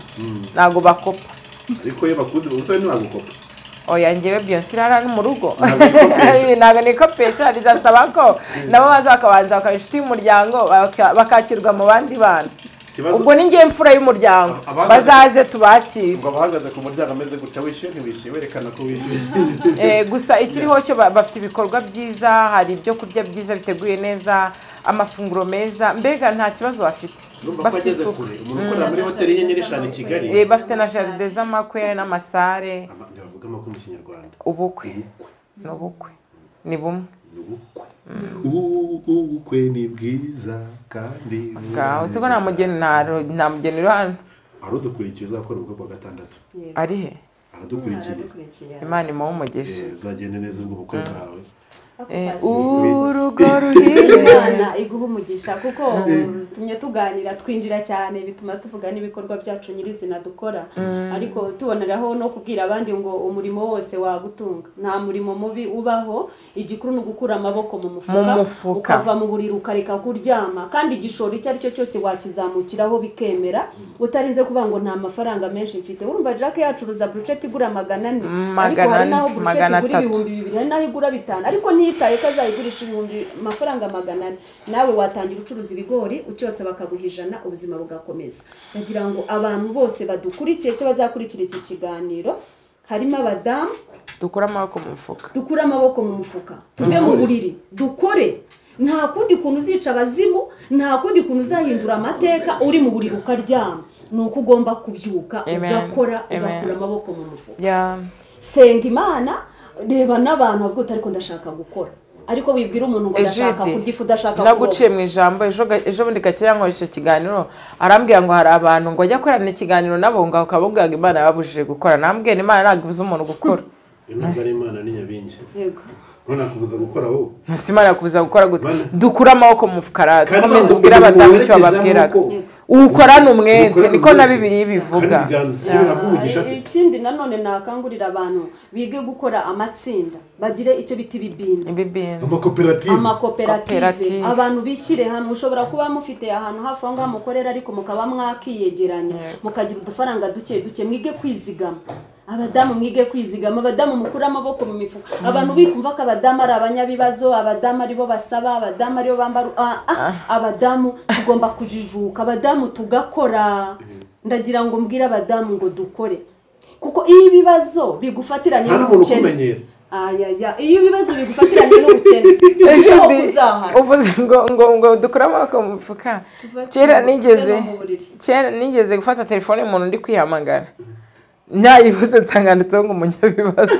ariko iyo bakuze ubusore ntibagukopa oya ngewe byose irara mu rugo ntago nikopesha rizasaba ko nabo bazakabanza bakabifite umuryango bakakirwa mu bandi bana ubwo ni ngiye mfura y'umuryango bazaze tubakire ngo bahagaze ku muryango ameze gutya wishyuye ntiwishyuye werekana ko wishyuye gusa ikiriho cyo bafite ibikorwa byiza hari ibyo kurya byiza biteguye neza amafunguro meza mbega nta kibazo bafite bafite isuku umuntu ukorera muri hoteli y'inyenyeri 5 i Kigali bafite na jardin z'amakwe n'amasare ndavuga amakwe mu Kinyarwanda ubukwe ni bumwe ubukwe ni bwiza kandi usiko nta mugeni hano aradukurikiye uzakora ubukwe kwa gatandatu ari he aradukurikiye Imana imuhe umugisha uzagende neza ubwo bukwe bwawe urugo ruhire Imana iguhe umugisha kuko tumye tuganira twinjira cyane bituma tuvuga n'ibikorwa byacu nyirizina dukora ariko tuboneraho no kubwira abandi ngo umurimo wose wagutunga nta murimo mubi ubaho igikuru no gukura amaboko mu mufuka ukava mu buriri ukareka kuryama kandi igishoro icyo ari cyo cyose wakizamukiraho bikemera utarinze kuvuga ngo nta mafaranga menshi mfite urumva Jack yacuruza brushette igura 400 ariko hari naho brushette igura 2,200 hari naho igura 5 ariko ntitaye ko azayigurisha amafaranga 400 nawe watangira ucuruza ibigori ucyotse bakaguha 100 ubuzima bugakomeza ndagira ngo abantu bose badukurikiye cyo bazakurikira iki kiganiro harimo abadamu dukura amaboko mu mufuka tuve mu buriri dukore nta kundi kuntu uzica abazimu nta kundi kuntu uzahindura amateka uri mu buriri ukaryama nuko ugomba kubyuka ugakora ugakura amaboko mu mufuka senga Imana reba n'abantu babwo ariko ndashaka gukora ariko wibwira umuntu ngo ndashaka kugifu udashaka kuroba naguciye mu ijambo ejo bundi gakira nkoresha ikiganiro arambwira ngo hari abantu ngo ajya korana ikiganiro nabo ngo akabubwira ngo Imana yababujije gukora nambwiye Imana ntagibuza umuntu gukora ntabwo ari Imana ni nyabingi yego none akubuza gukora wowe Imana yakubuza gukora gute dukura amaboko mu mufuka dukomeze ubwira abadamu icyo bababwiraga ukorana umwete niko na Bibiliya bivuga. Ikindi nanone nakangurira abantu bige gukora amatsinda bagire icyo biti bibinda amakoperative abantu bishyire hamwe. Ushobora kuba mufite ahantu hafi aho mukorera ariko mukaba mwakiyegeranya mukagira udufaranga duke mwige kwizigama. Abadamu mwige kwizigama, abadamu mukura amaboko mu mifuka. Abantu bikumva ko abadamu ari abanyabibazo, abadamu ari bo basaba, abadamu ari bo bambara abadamu tugomba kujijuka, abadamu tugakora. Ndagira ngo mbwira abadamu ngo dukore, kuko iyo ibibazo bigufatiranye n'ubukene iyo ibibazo bigufatiranye n'ubukene ngo dukura amaboko mu mifuka. Kera nigeze gufata telefone y'umuntu ndi kwihamagara, nayibuze nsanganditseho ngo umunyabibazo.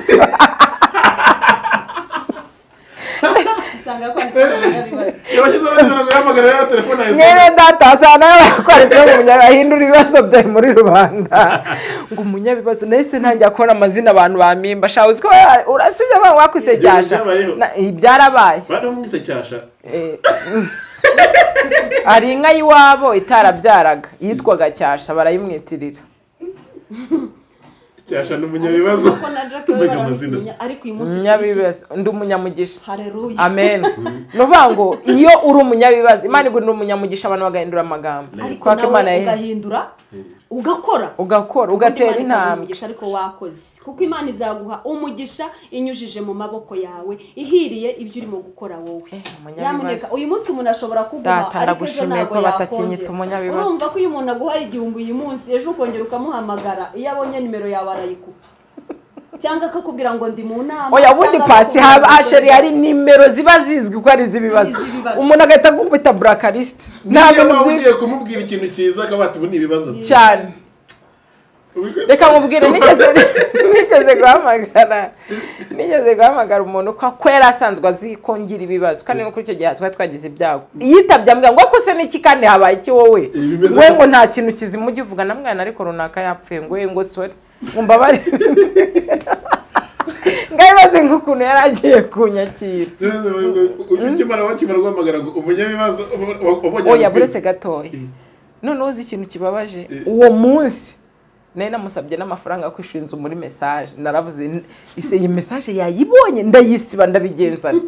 Usanga kwanditseho umunyabibazo. Yabashyize abanyarwanda guhamagara ya telefone yawe. Mwene data asana kwanditseho ngo umunyabibazo ibibazo byawe muri rubanda. Ngo umunyabibazo nahise ntangira kubona amazina abantu bamimba. Sha uziko urasubye abantu wakwise cyasha. Byarabaye. Bari mwise cyasha. Ari inka yiwabo itarabyaraga yitwaga cyasha barayimwitirira. Cyasha n'umunyabibazo. Ariko uyu munsi umunyabibazo ndi umunyamugisha. Haleluya. Amen. Nuvango iyo uri umunyabibazo Imana igurira umunyamugisha abantu bagahindura amagambo. Ariko nawe ugahindura ugakora ugatera intambwe ariko wakoze, kuko Imana izaguha umugisha inyujije mu maboko yawe ihiriye ibyo urimo gukora wowe. Nyamuneka uyu munsi umuntu ashobora kuguha ariko ejo ntabwo yakongera. Urumva ko iyo umuntu aguha igihumbi uyu munsi ejo ukongera ukamuhamagara, iyo abonye nimero yawe arayikupa cyangwa akakubwira ngo ndi mu nama. Oya ubundi pasi hasheri hari nimero ziba zizwi ko ari zibibazo. Umuntu agahita agukubita blacklist. Ntabwo ugiye kumubwira ikintu cyiza akabati ubu ni ibibazo cyane. Reka mubwire nigeze guhamagara umuntu ko kwera asanzwe azi kongira ibibazo kandi no kuri icyo gihe twagize ibyago. Yitabye ambwira ngo akose n'iki kandi habaye iki wowe we ngo nta kintu kizima ujye uvuga na mwana ariko runaka yapfuye ngo sorry ngumva bari ngayibaze nk'ukuntu yaragiye kunyakira. Ukimara guhamagara ngo umunyabibazo oya buretse gatoya none uzi ikintu kibabaje uwo munsi nari namusabye n'amafaranga yo kwishura inzu muri message. Naravuze iyi message yayibonye ndayisiba ndabigenzana.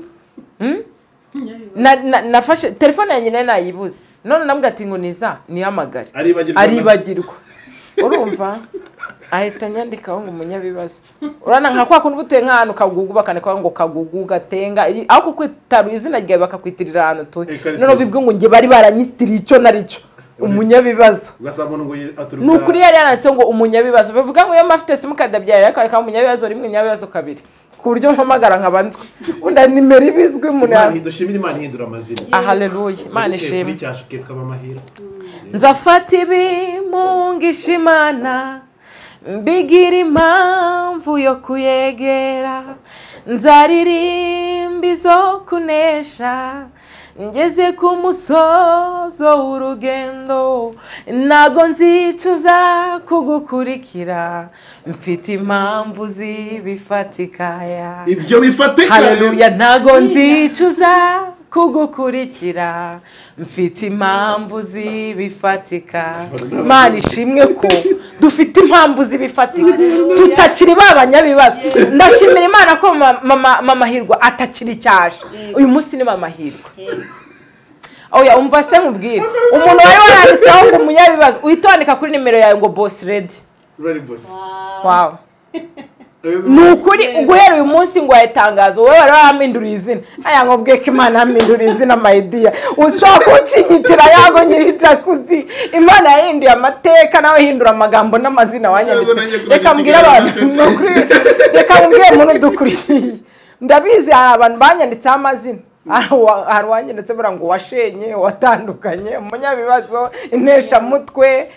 Nafashe telefone yanjye nari nayibuze none nambwa ati ngo nihamagare aribagirwa. Urumva ahita nyandikaho ngo umunyabibazo. Urana nka kwa kuntu butuye nk'ahantu kagugu bakaneka ngo kagugu gatenga aho kwitaru izina ryawe bakakwitirira ahantu to none bivuga ngo nge bari baranyitiriye icyo naricyo umunyabibazo. Ugasabona ngo aturuka nukuri yari yananditse ngo umunyabibazo bivuga ngo iyo mafite simukada byaye ariko areka umunyabibazo rimwe umunyabibazo kabiri ku buryo mpamagara nk'abandi unda nimero ibizwe umuntu. Dushimira Imana ihindura amazina. Haleluya. Imana ishimwe. Cyashuke twabamahira. Nzafata ibimungisha Imana mbigira impamvu yo kuyegera, nzaririmba izo kunesha ngeze ku musozo w'urugendo, ntago nzicuza kugukurikira mfite impamvu zibifatikaya. Ibyo bifatika. Haleluya. Ntago nzicuza kugukurikira mfite impamvu zibifatika. Imana ishimwe ko dufite impamvu zibifatika tutakiri babanyabibazo. Ndashimira Imana ko mama Hirwa atakiri cyasha uyu munsi ni mama Hirwa. Oya umva se nkubwira umuntu wari waranditseho ngo umunyabibazo uhitondeka kuri nimero yawe ngo boss ready. Wow. Nukuri uguhera uyu munsi ngo yatangaza wowe wari waminduriye izina. Aya ngobwe ko Imana yaminduriye izina my dear. Ushaka kukinyitira yago nyirita kuzi. Imana yahinduye amateka nawe hindura amagambo n'amazina wanyanditse. Reka mbwira abantu nukuri. Reka mbwire umuntu dukurikiye. Ndabizi abantu banyanditseho amazina. Hari wanyanditse bura ngo washenye watandukanye umunyabibazo intesha mutwe.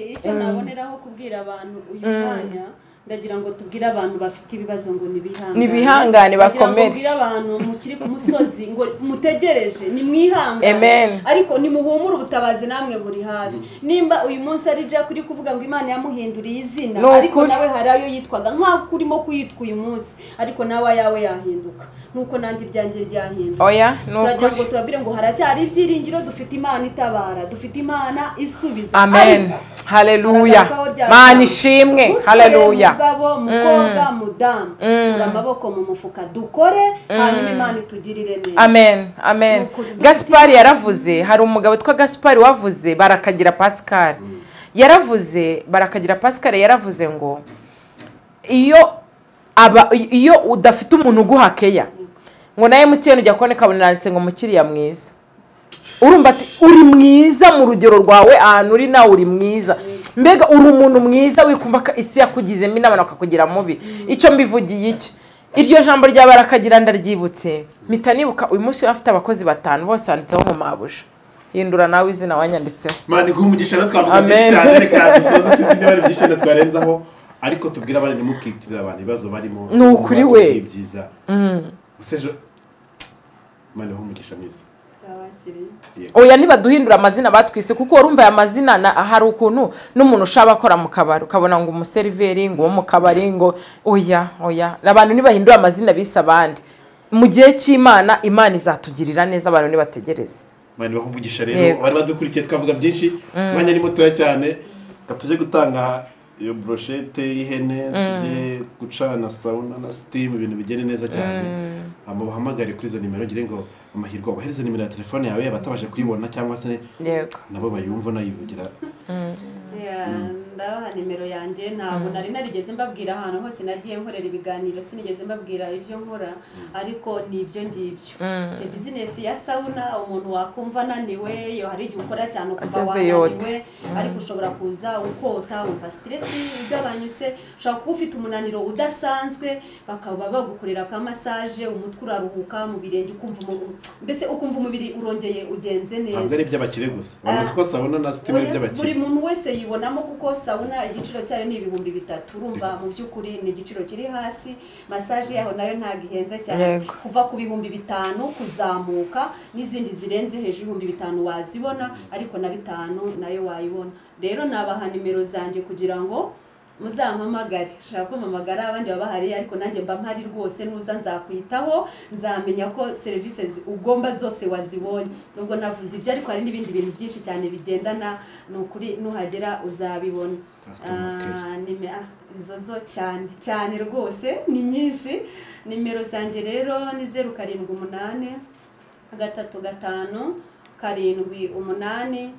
Icyo naboneraho kubwira abantu uyu mwanya ndagira ngo tubwire abantu bafite ibibazo ngo nibihangane nibihangane bakomere, tubwire abantu mukiri ku musozi ngo mutegereje nimwihangane, amen, ariko nimuhumure ubutabazi namwe buri hafi. Nimba uyu munsi ari Jack uri kuvuga ngo Imana yamuhinduriye izina, ariko nawe hari ayo yitwaga nk'ako urimo kuyitwa uyu munsi, ariko nawe yawe yahinduka nuko nanjye iryanjye ryahindutse. Oya turagira ngo tubabwire ngo haracyari ibyiringiro, dufite Imana itabara, dufite Imana isubiza. Amen, haleluya, Mana ishimwe, haleluya. Mugabo, mukobwa, mudamu, ura amaboko mu mufuka dukore, hanyuma Imana itugirire neza. Amen, amen. Gaspari yaravuze, hari umugabo witwa Gaspari wavuze, Barakagira Pascal yaravuze, Barakagira Pascal yaravuze ngo iyo udafite umuntu uguhakeya ngo naye MTN ujya kubona kabonetse ngo mukiriya mwiza, urumva ati uri mwiza mu rugero rwawe, ahantu uri nawe uri mwiza, mbega uri umuntu mwiza wikumva ko isi yakugizemo inama bakakugira mubi. Icyo mbivugiye iki, iryo jambo rya Barakagira ndaryibutse, mpita nibuka uyu munsi afite abakozi 5 bose handitseho ngo mabusha, hindura nawe izina wanyanditseho. Imana iguhe umugisha, natwavuga byinshi cyane, reka dusoze sinzi niba ari byinshi twarenzaho, ariko tubwira abandi ntimukitirira abantu ibibazo barimo, ni ukuri we byiza usejo. Imana iguhe umugisha mwiza. Oya niba duhindura amazina batwise, kuko urumva aya mazina hari ukuntu n'umuntu ushaba akora mu kabari ukabona ngo umuseriveri ngo wo mu kabari ngo oya abantu nibahindura amazina bise abandi, mu gihe cy'Imana Imana izatugirira neza, abantu nibategereze. Imana iguhe umugisha. Rero bari badukurikiye twavuga byinshi, mwanya ni mutoya cyane, katuje gutanga iyo brochette y'ihene, tujye gucana sauna na steam, ibintu bigene neza cyane. Bahamagare kuri izo nimero, ngire ngo amahirwe bahereze nimero ya telefone yawe abatabasha kuyibona cyangwa se nabo bayumva nayivugira. Ndabaha nimero yanjye, ntabwo nari narigeze mbabwira ahantu hose nagiye nkorera ibiganiro, sinigeze mbabwira ibyo nkora, ariko ni ibyo ngibyo. Mfite business ya sauna, umuntu wakumva ananiwe, iyo hari igihe ukora cyane ukumva wananiwe, ariko ushobora kuza ukota wumva stress igabanyutse, ushobora kuba ufite umunaniro udasanzwe, bakaba bagukorera ka massage, umutwe uraruhuka, mu birenge mbese ukumva umubiri urongeye ugenze neza. Ntabwo ari iby'abakire gusa, bavuze ko sauna na steam ari iby'abakire. Buri muntu wese yibonamo, kuko sauna igiciro cyayo ni 3,000, urumva mu by'ukuri ni igiciro kiri hasi. Massage yaho nayo ntabwo ihenze cyane, kuva ku 5,000 kuzamuka, n'izindi zirenze hejuru 5,000 wazibona, ariko na 5 nayo wayibona. Rero nabaha nimero zanjye kugira ngo muzampamagare, shaka kumamagara, abandi babahari, ariko nanjye mba mpari rwose, nuza nzakwitaho, nzamenya ko services ugomba zose wazibonye. Nubwo navuze ibyo, ariko hari n'ibindi bintu byinshi cyane bigendana, nukuri nuhagera uzabibona. Izo cyane rwose ni nyinshi. Nimero zanjye rero ni 078 335 7 8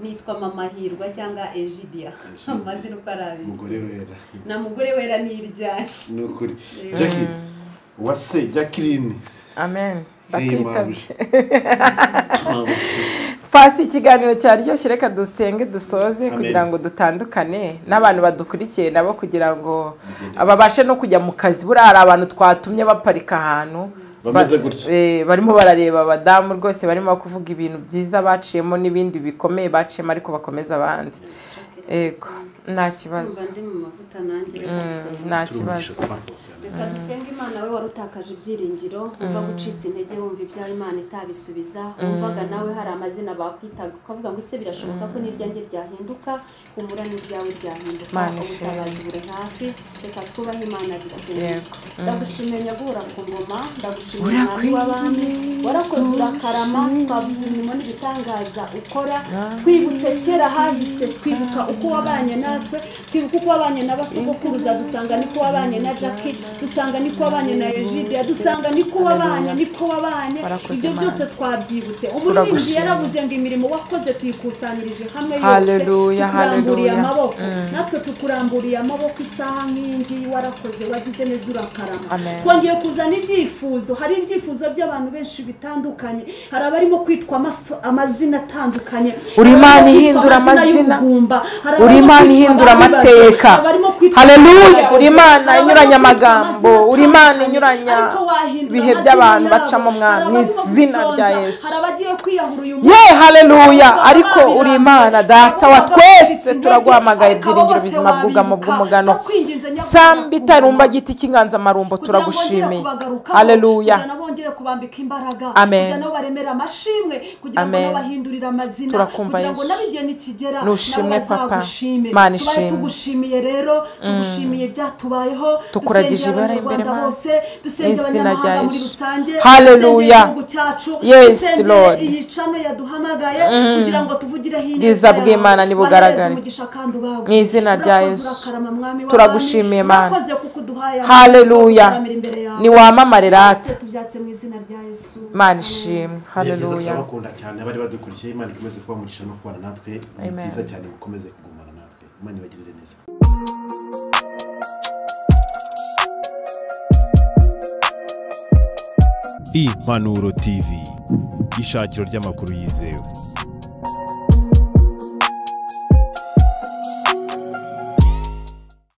nitwa Mama Hirwa cyangwa Egidia, amazina uko arabi. Mugore wera na mugore wera ni iryaje. Nukuri Jackie wase Jacqueline. Amen. Bakwitabye. Pasi ikiganiro cyaryoshye, reka dusenge dusoze kugira ngo dutandukane n'abantu badukurikiye nabo, kugira ngo ababashe no kujya mu kazi. Buri hari abantu twatumye baparika ahantu barimo barareba abadamu rwose, barimo kuvuga ibintu byiza baciyemo n'ibindi bikomeye baciyemo, ariko bakomeza abandi. Ego nta kibazo, nta kibazo. Reka dusenge. Imana we warutakaje ibyiringiro, umva gucitse intege, wumva ibyawe Imana itabisubiza, umvaga nawe hari amazina bakwitaga ukavuga ngo ese birashoboka ko n'iryanjye ryahinduka, kumura n'iryawe ryahinduka, ubutabazi buri hafi. Reka twubahe Imana dusenge. Ndagushimiye Nyagura ku ngoma, ndagushimiye Mwami w'abami, warakoze urakarama, twavuze imirimo n'ibitangaza ukora, twibutse kera hahise, twibuka uko wabanye natwe, twibuka uko wabanye n'abasogokuruza, dusanga niko wabanye na Jackie, dusanga niko wabanye na Egidia, dusanga niko wabanye. Ibyo byose twabyibutse. Umuririmbyi yaravuze ngo imirimo wakoze tuyikusanyirije hamwe yose, tukuramburiye amaboko. Natwe tukuramburiye amaboko isaha nk'ingi, warakoze, wagize neza urakarama. Twongeye kuzana ibyifuzo, hari ibyifuzo by'abantu benshi bitandukanye, hari abarimo kwitwa amazina atandukanye, uri Imana ihindura amazina, uri Imana ihindura amateka. Haleluya, uri Imana inyuranya amagambo, uri Imana inyuranya ibihe by'abantu bacamo mwana mu izina rya Yesu. Haleluya, ariko uri Imana data wa twese, turaguhamagaye ibyiringiro bizima bw'ubwamo bw'umugano, sambi itarumba giti cy'inganzamarumbo, turagushimiye. Haleluya, amen, amen. Turakumva Yesu, nushimwe papa, Mana ishimwe. Tugushimiye rero, tugushimiye byatubayeho, tukuragije ibara imbere Mana, izina rya Yesu. Haleluya, yes Lord, iyicano yaduhamagaye kugira ngo tuvugire hino bwiza bw'Imana nibugaragare mu izina rya Yesu. Turagushimiye Mana, haleluya, ni wamamare rata, Mana ishimwe. Haleluya, turabakunda cyane abari badukurikiye. Imana ikomeze kuba umugisha no kubana natwe, ni byiza cyane mukomeze kugumana natwe. Imana ibagirire neza. Impanuro TV, ishakiro ry'amakuru yizewe.